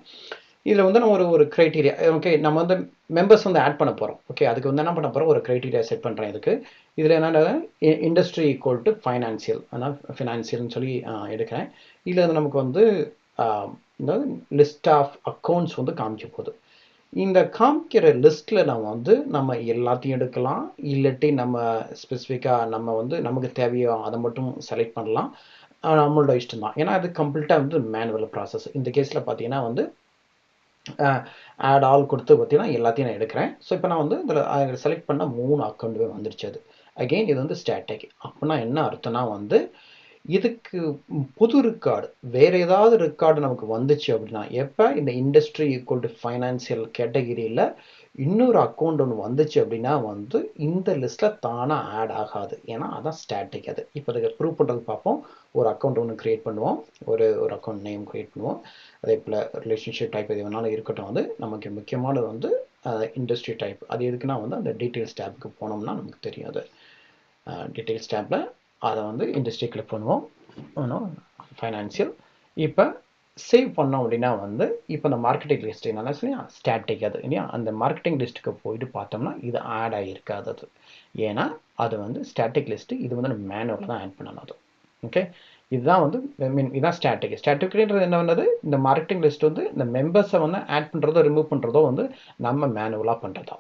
இதில் வந்து நம்ம ஒரு க்ரைட்டீரியா, ஓகே நம்ம வந்து மெம்பர்ஸ் வந்து ஆட் பண்ண போகிறோம். ஓகே, அதுக்கு வந்து என்ன பண்ண போகிறோம், ஒரு க்ரைட்டீரியா செட் பண்ணுறேன் இதுக்கு. இதில் என்னென்ன இண்டஸ்ட்ரி ஈக்குவல் டு ஃபைனான்சியல், ஆனால் ஃபினான்சியல்னு சொல்லி எடுக்கிறேன். இதில் வந்து நமக்கு வந்து இந்த லிஸ்ட் ஆஃப் அக்கௌண்ட்ஸ் வந்து காமிக்க போகுது. இந்த காமிக்கிற லிஸ்ட்டில் நம்ம எல்லாத்தையும் எடுக்கலாம், இல்லாட்டி நம்ம ஸ்பெசிஃபிக்காக நம்ம வந்து நமக்கு தேவையோ அதை மட்டும் செலக்ட் பண்ணலாம். நம்மளோட இஷ்டம் தான், ஏன்னா அது கம்ப்ளீட்டாக வந்து மேனுவல் ப்ராசஸ். இந்த கேஸில் பார்த்தீங்கன்னா வந்து ஆட் ஆல் கொடுத்து பார்த்தீங்கன்னா எல்லாத்தையும் நான் எடுக்கிறேன். ஸோ இப்போ நான் வந்து இதில் செலக்ட் பண்ண 3 அக்கௌண்ட்டுமே வந்துருச்சு. அது அகெயின் இது வந்து ஸ்டாட்டிக். அப்படின்னா என்ன அர்த்தம்னா வந்து இதுக்கு புது ரெக்கார்டு வேறு ஏதாவது ரெக்கார்டு நமக்கு வந்துச்சு அப்படின்னா எப்போ இந்த இண்டஸ்ட்ரி ஈக்குவல் டு ஃபைனான்சியல் கேட்டகிரியில் இன்னொரு அக்கௌண்ட் ஒன்று வந்துச்சு அப்படின்னா வந்து இந்த லிஸ்ட்டில் தானாக ஆட் ஆகாது, ஏன்னா அதான் ஸ்டாட்டிக். அது இப்போ அதுக்கு ப்ரூவ் பண்ணுறது பார்ப்போம். ஒரு அக்கௌண்ட் ஒன்று க்ரியேட் பண்ணுவோம், ஒரு அக்கௌண்ட் நேம் க்ரியேட் பண்ணுவோம். அதே போல் ரிலேஷன்ஷிப் டைப் எது வேணாலும் இருக்கட்டும். வந்து நமக்கு முக்கியமானது வந்து இண்டஸ்ட்ரி டைப். அது எதுக்குன்னா வந்து அந்த டீட்டெயில்ஸ் டேப்புக்கு போனோம்னா நமக்கு தெரியும். அது டீட்டெயில்ஸ் டேப்பில் அதை வந்து இண்டஸ்ட்ரி கிளிக் பண்ணுவோம், ஃபைனான்சியல். இப்போ சேவ் பண்ணோம் அப்படின்னா வந்து இப்போ இந்த மார்க்கெட்டிங் லிஸ்ட் என்னென்னா சொல்லி ஸ்டாட்டிக். அது இல்லையா, அந்த மார்க்கெட்டிங் லிஸ்ட்டுக்கு போயிட்டு பார்த்தோம்னா இது ஆட் ஆகிருக்காது. அது ஏன்னா அது வந்து ஸ்டாட்டிக் லிஸ்ட்டு, இது வந்து நம்ம மேனுவலில் தான் ஆட் பண்ணணும். அது ஓகே, இதுதான் வந்து இதுதான் ஸ்டாட்டிக். ஸ்டாட்டிக்ன்றது என்ன பண்ணது, இந்த மார்க்கெட்டிங் லிஸ்ட் வந்து இந்த மெம்பர்ஸை வந்து ஆட் பண்ணுறதோ ரிமூவ் பண்ணுறதோ வந்து நம்ம மேனுவலாக பண்ணுறதா.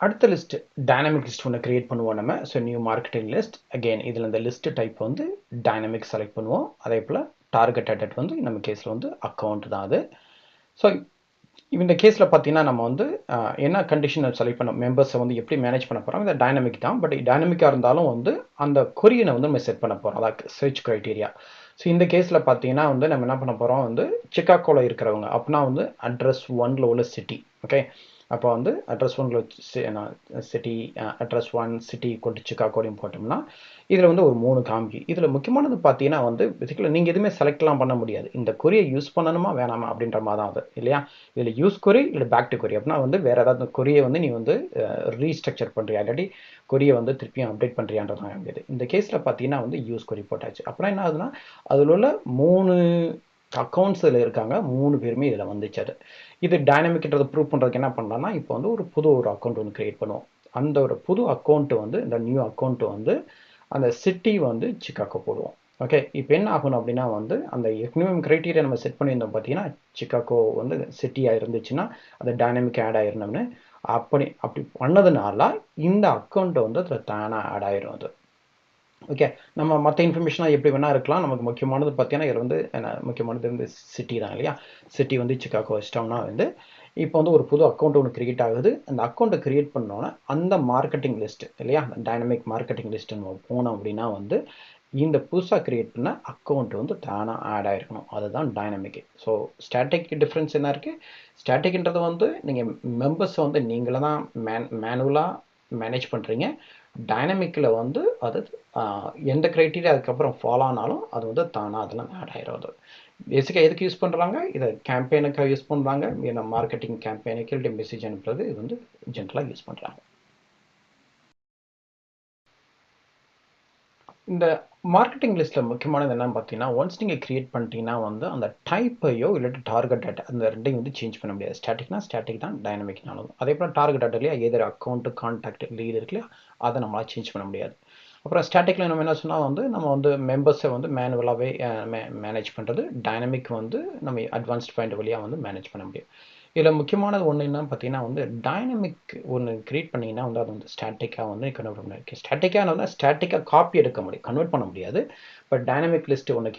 அடுத்த லிஸ்ட் டைனமிக் லிஸ்ட் ஒன்று கிரியேட் பண்ணுவோம் நம்ம. So new marketing list. Again இதில் இந்த லிஸ்ட் டைப் வந்து டைனமிக் செலக்ட் பண்ணுவோம். அதே போல் டார்கெட் அட் வந்து நம்ம கேஸில் வந்து அக்கௌண்ட் தான் அது. ஸோ இந்த கேஸில் பார்த்தீங்கன்னா நம்ம வந்து என்ன கண்டிஷனை செலக்ட் பண்ண மெம்பர்ஸை வந்து எப்படி மேனேஜ் பண்ண போகிறோம். இந்த டைனமிக் தான். பட் டைனமிக்காக இருந்தாலும் வந்து அந்த கொரியனை வந்து நம்ம செட் பண்ண போகிறோம். அதாவது சர்ச் க்ரைட்டீரியா. ஸோ இந்த கேஸில் பார்த்தீங்கன்னா வந்து நம்ம என்ன பண்ண போகிறோம் வந்து சிக்காகோவில் இருக்கிறவங்க அப்படின்னா வந்து அட்ரஸ் 1ல் உள்ள சிட்டி. ஓகே, அப்போ வந்து அட்ரஸ் 1 சிட்டி அட்ரஸ் 1 சிட்டி கொண்டு சிக்காகோடையும் போட்டோம்னா இதில் வந்து ஒரு 3 காமிக்கு. இதில் முக்கியமானது பார்த்தீங்கன்னா வந்து பேசிக்கலாக நீங்கள் எதுவுமே செலக்ட்லாம் பண்ண முடியாது. இந்த கொரியை யூஸ் பண்ணணுமா வேணாமா அப்படின்ற மாதிரி தான் அது இல்லையா. இதில் யூஸ் கொரி இல்லை பேக் டு கொரி அப்படின்னா வந்து வேறு ஏதாவது கொரியை வந்து நீ வந்து ரீஸ்ட்ரக்சர் பண்ணுறியா இல்லாட்டி கொரியை வந்து திருப்பியும் அப்டேட் பண்ணுறியான்றதான் வேண்டியது. இந்த கேஸில் பார்த்தீங்கன்னா வந்து யூஸ் கொரி போட்டாச்சு. அப்புறம் என்ன ஆகுதுன்னா அதில் உள்ள 3 அக்கௌண்ட்ஸில் இருக்காங்க. 3 பேருமே இதில் வந்துச்சு. அது இது டைனமிக்ன்றதை ப்ரூவ் பண்ணுறதுக்கு என்ன பண்ணலாம்னா இப்போ வந்து ஒரு புது அக்கௌண்ட் ஒன்று க்ரியேட் பண்ணுவோம். அந்த ஒரு புது அக்கௌண்ட்டு வந்து இந்த நியூ அக்கௌண்ட்டு வந்து அந்த சிட்டி வந்து சிக்காகோ போடுவோம். ஓகே, இப்போ என்ன ஆகணும் அப்படின்னா வந்து அந்த எக்கனாமிக் க்ரைட்டீரியா நம்ம செட் பண்ணியிருந்தோம் பார்த்தீங்கன்னா சிக்காகோ வந்து சிட்டியாக இருந்துச்சுன்னா அது டைனமிக் ஆட் ஆயிருந்தோம்னு அப்படி பண்ணதுனால இந்த அக்கௌண்ட்டு வந்து அதில் தானாக ஆட் ஆயிரும். அது ஓகே. நம்ம மற்ற இன்ஃபர்மேஷனாக எப்படி வேணால் இருக்கலாம். நமக்கு முக்கியமானது பார்த்தீங்கன்னா இதில் வந்து முக்கியமானது வந்து சிட்டி தான் இல்லையா. சிட்டி வந்து சிக்காகோ வச்சிட்டோம்னா வந்து இப்போ வந்து ஒரு புது அக்கௌண்ட் ஒன்று கிரியேட் ஆகுது. அந்த அக்கௌண்ட்டை கிரியேட் பண்ணோன்னா அந்த மார்க்கெட்டிங் லிஸ்ட் இல்லையா, டைனமிக் மார்க்கெட்டிங் லிஸ்ட்டுன்னு போனோம் அப்படின்னா வந்து இந்த புதுசாக கிரியேட் பண்ண அக்கௌண்ட் வந்து தானாக ஆட் ஆகிருக்கணும். அதுதான் டைனமிக். ஸோ ஸ்டாட்டிக் டிஃப்ரென்ஸ் என்ன இருக்குது. ஸ்டாட்டிக்ன்றது வந்து நீங்கள் மெம்பர்ஸை வந்து நீங்கள தான் மேனுவலாக மேனேஜ் பண்ணுறீங்க. டைனமிக்கில் வந்து அது எந்த க்ரைட்டீரியா அதுக்கப்புறம் ஃபாலோ ஆனாலும் அது வந்து தானாக அதெல்லாம் ஆட் ஆகிடும். அது பேசிக்காக எதுக்கு யூஸ் பண்ணுறாங்க, இதை கேம்பெயினுக்காக யூஸ் பண்ணுறாங்க. ஏன்னா மார்க்கெட்டிங் கேம்பெயினுக்கு இல்லை மெசேஜ் அனுப்புறது இது வந்து ஜென்ரலாக யூஸ் பண்ணுறாங்க. இந்த மார்க்கெட்டிங் லிஸ்ட்டில் முக்கியமானது என்னன்னு பார்த்தீங்கன்னா ஒன்ஸ் நீங்கள் கிரியேட் பண்ணிட்டீங்கன்னா வந்து அந்த டைப்பையோ இல்லாட்டி டார்கெட் டேட்டா அந்த ரெண்டையும் வந்து சேஞ்ச் பண்ண முடியாது. ஸ்டாட்டிக்னா ஸ்டாட்டிக் தான், டைனமிக்னாலும் அதே போல் டார்கெட் டேட்டாலேயே எதிர் அக்கௌண்ட்டு கான்டாக்ட் லீடு இருக்கு இல்லையா, அதை நம்மளால் சேஞ்ச் பண்ண முடியாது. அப்புறம் ஸ்டாட்டிக்கில் நம்ம என்ன சொன்னால் வந்து நம்ம வந்து மெம்பர்ஸை வந்து மேனுவலாகவே மேனேஜ் பண்ணுறது. டைனமிக் வந்து நம்ம அட்வான்ஸ்ட் பாயிண்ட் வழியாக வந்து மேனேஜ் பண்ண முடியும். இதில் முக்கியமானது ஒன்று என்ன பார்த்தீங்கன்னா வந்து டைனமிக் ஒன்று க்ரியேட் பண்ணிங்கன்னா வந்து அது வந்து ஸ்டாட்டிக்காக வந்து கன்வெர்ட் பண்ண முடியும். ஸ்டாட்டிக்காக வந்து ஸ்டாட்டிக்காக காப்பி எடுக்க முடியும், கன்வெர்ட் பண்ண முடியாது. பட் டைனமிக் லிஸ்ட் ஒன்று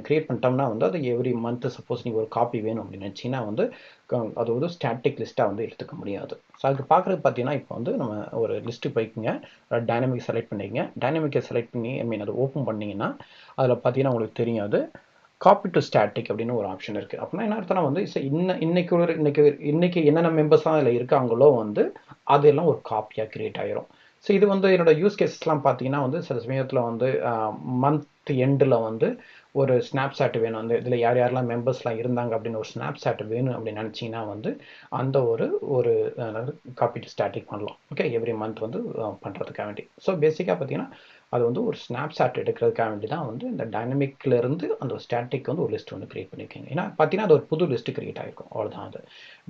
க்ரியேட் பண்ணிட்டோம்னா வந்து அது எவ்ரி மந்த் சப்போஸ் நீங்கள் ஒரு காப்பி வேணும் அப்படின்னு நினச்சிங்கன்னா வந்து அது வந்து ஸ்டாட்டிக் லிஸ்ட்டாக வந்து எடுத்துக்க முடியாது. ஸோ அதுக்கு பார்க்குறது பார்த்தீங்கன்னா இப்போ வந்து நம்ம ஒரு லிஸ்ட்டு போய்க்குங்க, டைனமிக் செலக்ட் பண்ணிக்கங்க. டைனமிக்கை செலக்ட் பண்ணி அதை ஓப்பன் பண்ணிங்கன்னா அதில் பார்த்தீங்கன்னா உங்களுக்கு தெரியும் அது காப்பி டு ஸ்டாட்டிக் அப்படின்னு ஒரு ஆப்ஷன் இருக்குது. அப்படின்னா என்ன அர்த்தம்னா வந்து இன்னைக்கு என்னென்ன மெம்பர்ஸ்லாம் அதில் இருக்காங்களோ வந்து அதெல்லாம் ஒரு காப்பியாக கிரியேட் ஆகிரும். ஸோ இது வந்து என்னோட யூஸ் கேஸஸ்லாம் பார்த்தீங்கன்னா வந்து சில சமயத்தில் வந்து மந்த் எண்டில் வந்து ஒரு ஸ்னாப்ஷாட் வேணும், அந்த இதில் யார் யாரெல்லாம் மெம்பர்ஸ்லாம் இருந்தாங்க அப்படின்னு ஒரு ஸ்னாப்ஷாட் வேணும் அப்படின்னு நினச்சிங்கன்னா வந்து அந்த ஒரு காப்பி டு ஸ்டாட்டிக் பண்ணலாம். ஓகே, எவ்ரி மந்த் வந்து பண்ணுறதுக்காக வேண்டி. ஸோ பேசிக்காக பார்த்தீங்கன்னா அது வந்து ஒரு ஸ்னாப்ஷாட் எடுக்கிறதுக்காக வேண்டி தான் வந்து இந்த டைனமிக்லேருந்து அந்த ஒரு ஸ்டாட்டிக் வந்து ஒரு லிஸ்ட் வந்து கிரியேட் பண்ணியிருக்கீங்க. ஏன்னா பார்த்தீங்கன்னா அது ஒரு புது லிஸ்ட் கிரியேட் ஆகிருக்கும், அவ்வளோதான். அது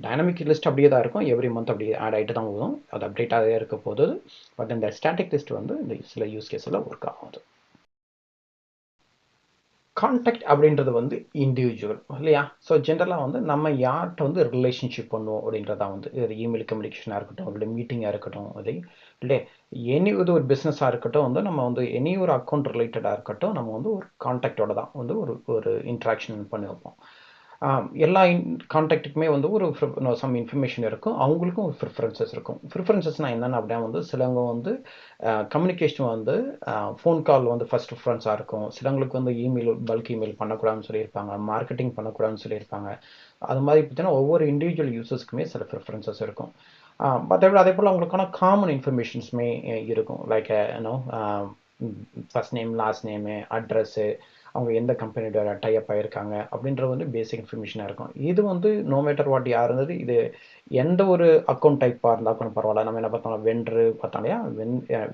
டைனமிக் லிஸ்ட் அப்படியே தான் இருக்கும், எவ்ரி மந்த் அப்படியே ஆட் ஆகிட்டு தான் போதும், அது அப்டேட் ஆகவே இருக்க போது. பட் இந்த ஸ்டாட்டிக் லிஸ்ட் வந்து இந்த சில யூஸ் கேஸில் ஒர்க் ஆகும். அது கான்டாக்ட் அப்படின்றது வந்து இண்டிவிஜுவல் இல்லையா. ஸோ ஜென்ரலாக வந்து நம்ம யார்கிட்ட வந்து ரிலேஷன்ஷிப் பண்ணுவோம் அப்படின்றதா வந்து இது இமெயில் கம்யூனிகேஷனாக இருக்கட்டும், இல்லை மீட்டிங்காக இருக்கட்டும், இல்லை எனி இது ஒரு பிஸ்னஸாக இருக்கட்டும், வந்து நம்ம வந்து எனி ஒரு அக்கௌண்ட் ரிலேட்டடாக இருக்கட்டும், நம்ம வந்து ஒரு கான்டாக்டோட தான் வந்து ஒரு இன்ட்ராக்ஷன் பண்ணி வைப்போம். எல்லா கான்டாக்ட்டுக்குமே வந்து ஒரு சம் இன்ஃபர்மேஷன் இருக்கும், அவங்களுக்கும் ஒரு ப்ரிஃபரன்சஸ் இருக்கும். ப்ரிஃபரன்சஸ்னால் என்னென்ன அப்படின்னா வந்து சிலவங்க வந்து கம்யூனிகேஷன் வந்து ஃபோன் கால் வந்து ஃபஸ்ட் ப்ரிஃபரன்ஸாக இருக்கும். சிலவங்களுக்கு வந்து இமெயில் பல்க் இமெயில் பண்ணக்கூடாதுன்னு சொல்லியிருப்பாங்க, மார்க்கெட்டிங் பண்ணக்கூடாதுன்னு சொல்லியிருப்பாங்க. அது மாதிரி பார்த்தீங்கன்னா ஒவ்வொரு இண்டிவிஜுவல் யூசர்ஸ்க்குமே சில ப்ரிஃபரன்சஸ் இருக்கும். மற்றபடி அதே போல் அவங்களுக்கான காமன் இன்ஃபர்மேஷன்ஸுமே இருக்கும். Like first name, last name, address, அவங்க எந்த கம்பெனியோட டைப் ஆகிருக்காங்க அப்படின்றது வந்து பேசிக் இன்ஃபர்மேஷனாக இருக்கும். இது வந்து நோ மேட்டர் வாட் யார் இருந்தது, இது எந்த ஒரு அக்கௌண்ட் டைப்பாக இருந்தால் கூட பரவாயில்ல. நம்ம என்ன பார்த்தோம், வெண்ட்ரு பார்த்தோம் இல்லையா,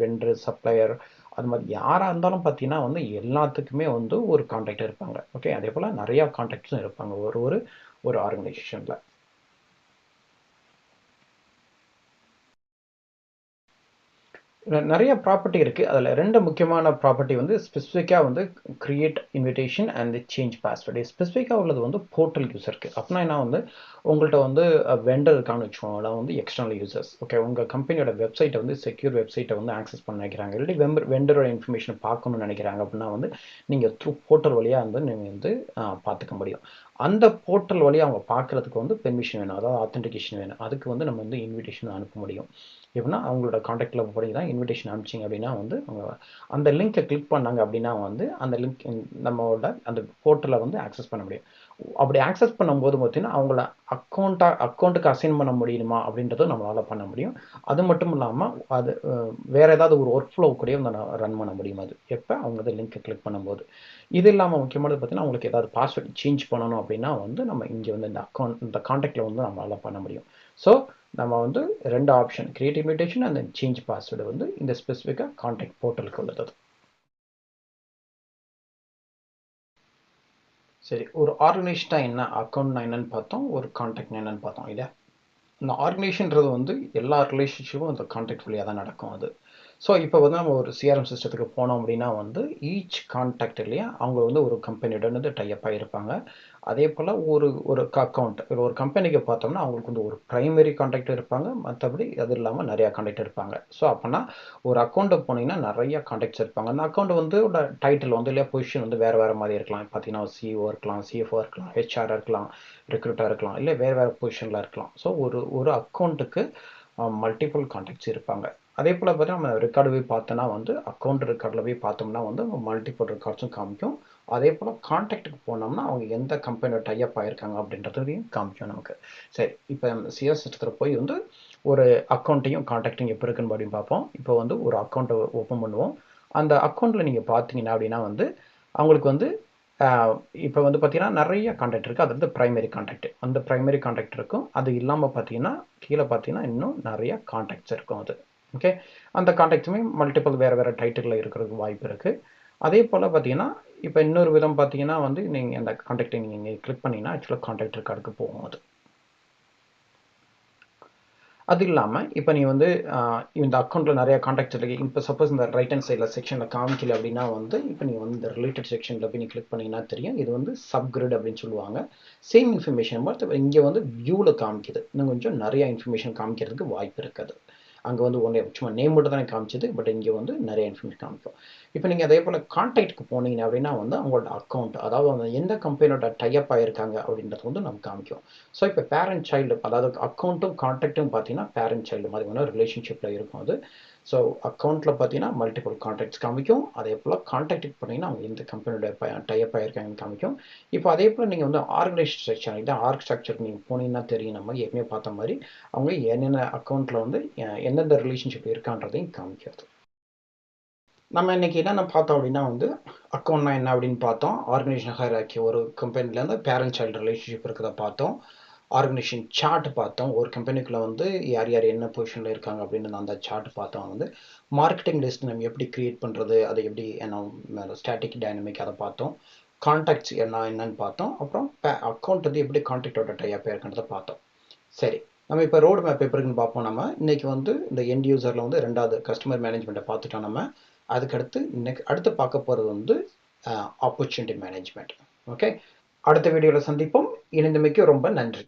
வெண்ட்ரு சப்ளையர், அது மாதிரி யாராக இருந்தாலும் பார்த்தீங்கன்னா வந்து எல்லாத்துக்குமே வந்து ஒரு கான்டாக்ட் இருப்பாங்க. ஓகே, அதே போல் நிறையா கான்டாக்ட்ஸும் இருப்பாங்க ஒரு ஆர்கனைசேஷனில். நிறைய ப்ராப்பர்ட்டி இருக்குது. அதில் 2 முக்கியமான ப்ராப்பர்ட்டி வந்து ஸ்பெசிஃபிக்காக வந்து create invitation and change password. ஸ்பெசிஃபிக்காக உள்ளது வந்து போர்ட்டல் யூஸருக்கு. அப்படின்னா என்ன வந்து உங்கள்கிட்ட வந்து வெண்டர் இருக்கான்னு வச்சுக்கோங்களேன், வந்து எக்ஸ்டர்னல் யூசர்ஸ். ஓகே, உங்கள் கம்பெனியோட வெப்சைட்டை வந்து செக்யூர் வெப்சைட்டை வந்து ஆக்சஸ் பண்ண நினைக்கிறாங்க, இல்லாட்டி வெண்டரோட இன்ஃபர்மேஷன் பார்க்கணும்னு நினைக்கிறாங்க அப்படின்னா வந்து நீங்கள் த்ரூ போர்ட்டல் வழியாக வந்து நீங்கள் வந்து பார்த்துக்க முடியும். அந்த போர்ட்டல் வழியாக அவங்க பார்க்குறதுக்கு வந்து பெர்மிஷன் வேணும், அதாவது ஆத்தென்டிகேஷன் வேணும். அதுக்கு வந்து நம்ம வந்து இன்விடேஷன் அனுப்ப முடியும். எப்படின்னா அவங்களோட காண்டாக்டில் போய் தான் இன்விடேஷன் அனுப்பிச்சிங்க அப்படின்னா வந்து அவங்க அந்த லிங்க்கை கிளிக் பண்ணாங்க அப்படின்னா வந்து அந்த லிங்க் நம்மளோட அந்த போர்ட்டலை வந்து ஆக்சஸ் பண்ண முடியும். அப்படி ஆக்சஸ் பண்ணும்போது பார்த்தீங்கன்னா அவங்கள அக்கௌண்ட்டுக்கு அசைன் பண்ண முடியுமா அப்படின்றதும் நம்மளால் பண்ண முடியும். அது மட்டும் இல்லாமல் அது வேறு ஏதாவது ஒரு ஒர்க் ஃப்ளோ கூட வந்து ரன் பண்ண முடியும். அது எப்போ அவங்க வந்து லிங்க்கை கிளிக் பண்ணும்போது. இது இல்லாமல் முக்கியமானது பார்த்தீங்கன்னா அவங்களுக்கு ஏதாவது பாஸ்வேர்டு சேஞ்ச் பண்ணணும் அப்படின்னா வந்து நம்ம இங்கே வந்து இந்த காண்டாக்டில் வந்து நம்மளால் பண்ண முடியும். ஸோ நம்ம வந்து 2 option, create invitation and change password வந்து இந்த ஸ்பெசிஃபிக்காக காண்டாக்ட் போர்ட்டலுக்கு உள்ளது. சரி, ஒரு ஆர்கனைஸ்டா என்ன, அக்கௌண்ட்னா என்னன்னு பார்த்தோம், ஒரு காண்டாக்ட்னா என்னன்னு பார்த்தோம் இல்லையா? இந்த ஆர்கனைசேஷன்றது வந்து எல்லா ரிலேஷன்ஷிப்பும் அந்த காண்டாக்ட் வழியாக தான் நடக்கும் அது. ஸோ இப்போ வந்து நம்ம ஒரு சிஆர்எம் சிஸ்டத்துக்கு போனோம் அப்படின்னா வந்து ஈச் காண்டாக்ட் இல்லையா, அவங்க வந்து ஒரு கம்பெனியுடன் வந்து டைப் ஆகியிருப்பாங்க. அதே போல் ஒரு ஒரு அக்கௌண்ட் ஒரு கம்பெனிக்கு பார்த்தோம்னா அவங்களுக்கு வந்து ஒரு ப்ரைமரி காண்டாக்ட் இருப்பாங்க, மற்றபடி அது இல்லாமல் நிறையா காண்டாக்ட் இருப்பாங்க. ஸோ அப்போனா ஒரு அக்கௌண்ட்டுக்கு போனீங்கன்னா நிறைய காண்டாக்ட்ஸ் இருப்பாங்க. அந்த அக்கௌண்ட் வந்து டைட்டில் வந்து இல்லையா பொசிஷன் வந்து வேறு வேறு மாதிரி இருக்கலாம். பார்த்தீங்கன்னா சிஓ இருக்கலாம், சிஎஃப்ஓ இருக்கலாம், ஹெச்ஆர் இருக்கலாம், ரெக்ரூட்டாக இருக்கலாம், இல்லை வேறு வேறு பொசிஷனில் இருக்கலாம். ஸோ ஒரு ஒரு அக்கௌண்ட்டுக்கு மல்டிபிள் காண்டாக்ட்ஸ் இருப்பாங்க. அதே போல் பார்த்தீங்கன்னா நம்ம ரெக்கார்டு போய் பார்த்தோன்னா வந்து அக்கௌண்ட் ரெக்கார்டில் போய் பார்த்தோம்னா வந்து அவங்க மல்டிபிள் ரெக்கார்ட்ஸும் காமிக்கும். அதே போல் காண்டாக்ட்டுக்கு போனோம்னா அவங்க எந்த கம்பெனியோட டைப் ஆகிருக்காங்க அப்படின்றதையும் காமிக்கும் நமக்கு. சரி, இப்போ சிஎஸ் சிஸ்டத்தில் போய் வந்து ஒரு அக்கௌண்ட்டையும் காண்டாக்டிங் எப்போ இருக்குன்னு அப்படின்னு பார்ப்போம். இப்போ வந்து ஒரு அக்கௌண்ட்டை ஓப்பன் பண்ணுவோம். அந்த அக்கௌண்ட்டில் நீங்கள் பார்த்தீங்கன்னா அப்படின்னா வந்து அவங்களுக்கு வந்து இப்போ வந்து பார்த்தீங்கன்னா நிறைய காண்டாக்ட் இருக்குது. அது வந்து ப்ரைமரி காண்டாக்ட். அந்த ப்ரைமரி காண்டாக்ட் இருக்கும். அது இல்லாமல் பார்த்தீங்கன்னா கீழே பார்த்தீங்கன்னா இன்னும் நிறைய காண்டாக்ட்ஸ் இருக்கும் அது. ஓகே, அந்த காண்டாக்ட்ஸுமே மல்டிபிள் வேறு வேறு டைட்டிலில் இருக்கிறதுக்கு வாய்ப்பு இருக்குது. அதே போல் பார்த்தீங்கன்னா இப்போ இன்னொரு விதம் பார்த்தீங்கன்னா வந்து நீங்கள் அந்த காண்டாக்டை நீங்கள் கிளிக் பண்ணிங்கன்னா ஆக்சுவலாக காண்டாக்ட் ரெக்கார்டுக்கு போகும் அது. அது இல்லாமல் இப்போ நீ வந்து இந்த அக்கௌண்ட்டில் நிறைய காண்டாக்ட்ஸ் இருக்குது. இப்போ சப்போஸ் இந்த ரைட் ஹேண்ட் சைடில் செக்ஷனில் காமிக்கல அப்படின்னா வந்து இப்போ நீங்கள் வந்து இந்த ரிலேட்டட் செக்ஷனில் போய் நீ கிளிக் பண்ணிங்கன்னா தெரியும். இது வந்து சப்கிரிட் அப்படின்னு சொல்லுவாங்க. சேம் இன்ஃபர்மேஷன் பட் இங்கே வந்து வியூவில் காமிக்குது. இன்னும் கொஞ்சம் நிறைய இன்ஃபர்மேஷன் காமிக்கிறதுக்கு வாய்ப்பு இருக்குது. அங்கே வந்து ஒன்றே சும்மா நேம் மட்டும் தானே காமிச்சது, பட் இங்கே வந்து நிறைய இன்ஃபர்மேஷன் காமிக்கும். இப்போ நீங்கள் அதே போல் காண்டாக்டுக்கு போனீங்க அப்படின்னா வந்து அவங்களோட அக்கௌண்ட், அதாவது அவங்க எந்த கம்பெனியோட டைப் ஆகிருக்காங்க அப்படின்றது வந்து நமக்கு காமிக்கும். ஸோ இப்போ பேரண்ட் சைல்டு, அதாவது அக்கௌண்ட்டும் காண்டாக்ட்டும் பார்த்தீங்கன்னா பேரண்ட் சைல்டு மாதிரி வேணும் ரிலேஷன்ஷிப்பில் இருக்கும் அது. ஸோ அக்கௌண்ட்டில் பார்த்தீங்கன்னா மல்டிபிள் காண்டாக்ட்ஸ் காமிக்கும். அதே போல் காண்டாக்டுக்கு போனீங்கன்னா அவங்க எந்த கம்பெனியோட டைப் ஆகிருக்காங்கன்னு காமிக்கும். இப்போ அதே போல் நீங்கள் வந்து ஆர்கனைஸ்ட் ஸ்ட்ரக்சர், இதான் ஆர்க் ஸ்ட்ரக்சருக்கு நீங்கள் போனீங்கன்னா தெரியும், நம்ம ஏற்கனவே பார்த்த மாதிரி அவங்க என்னென்ன அக்கௌண்ட்டில் வந்து எந்தெந்த ரிலேஷன்ஷிப் இருக்கான்றதையும் காமிக்கிறது. நம்ம இன்னைக்கு என்னென்ன பார்த்தோம் அப்படின்னா வந்து அக்கௌண்ட்னா என்ன அப்படின்னு பார்த்தோம். ஆர்கனைசேஷன் ஹைரார்கி, ஒரு கம்பெனிலேருந்து பேரண்ட் சைல்டு ரிலேஷன்ஷிப் இருக்கிறத பார்த்தோம். ஆர்கனைசேஷன் சார்ட் பார்த்தோம். ஒரு கம்பெனிக்குள்ளே வந்து யார் யார் என்ன பொசிஷனில் இருக்காங்க அப்படின்னு அந்த சார்ட் பார்த்தோம். வந்து மார்க்கெட்டிங் லிஸ்ட் நம்ம எப்படி கிரியேட் பண்ணுறது, அதை எப்படி என்ன ஸ்டாட்டிக் டைனமிக் அதை பார்த்தோம். கான்டாக்ட்ஸ் என்னன்னு பார்த்தோம். அப்புறம் அக்கௌண்ட் வந்து எப்படி கான்டாக்டோட டைப் இருக்கின்றதை பார்த்தோம். சரி, நம்ம இப்போ ரோடு மேப் எப்படி இருக்குன்னு பார்ப்போம். நம்ம இன்னைக்கு வந்து இந்த எண்ட் யூசரில் வந்து 2வது கஸ்டமர் மேனேஜ்மெண்ட்டை பார்த்துட்டோம் நம்ம. அதுக்கடுத்து அடுத்து பார்க்க போகிறது வந்து ஆப்பர்ச்சுனிட்டி மேனேஜ்மெண்ட். ஓகே, அடுத்த வீடியோவில் சந்திப்போம். இணைந்தமைக்கு ரொம்ப நன்றி.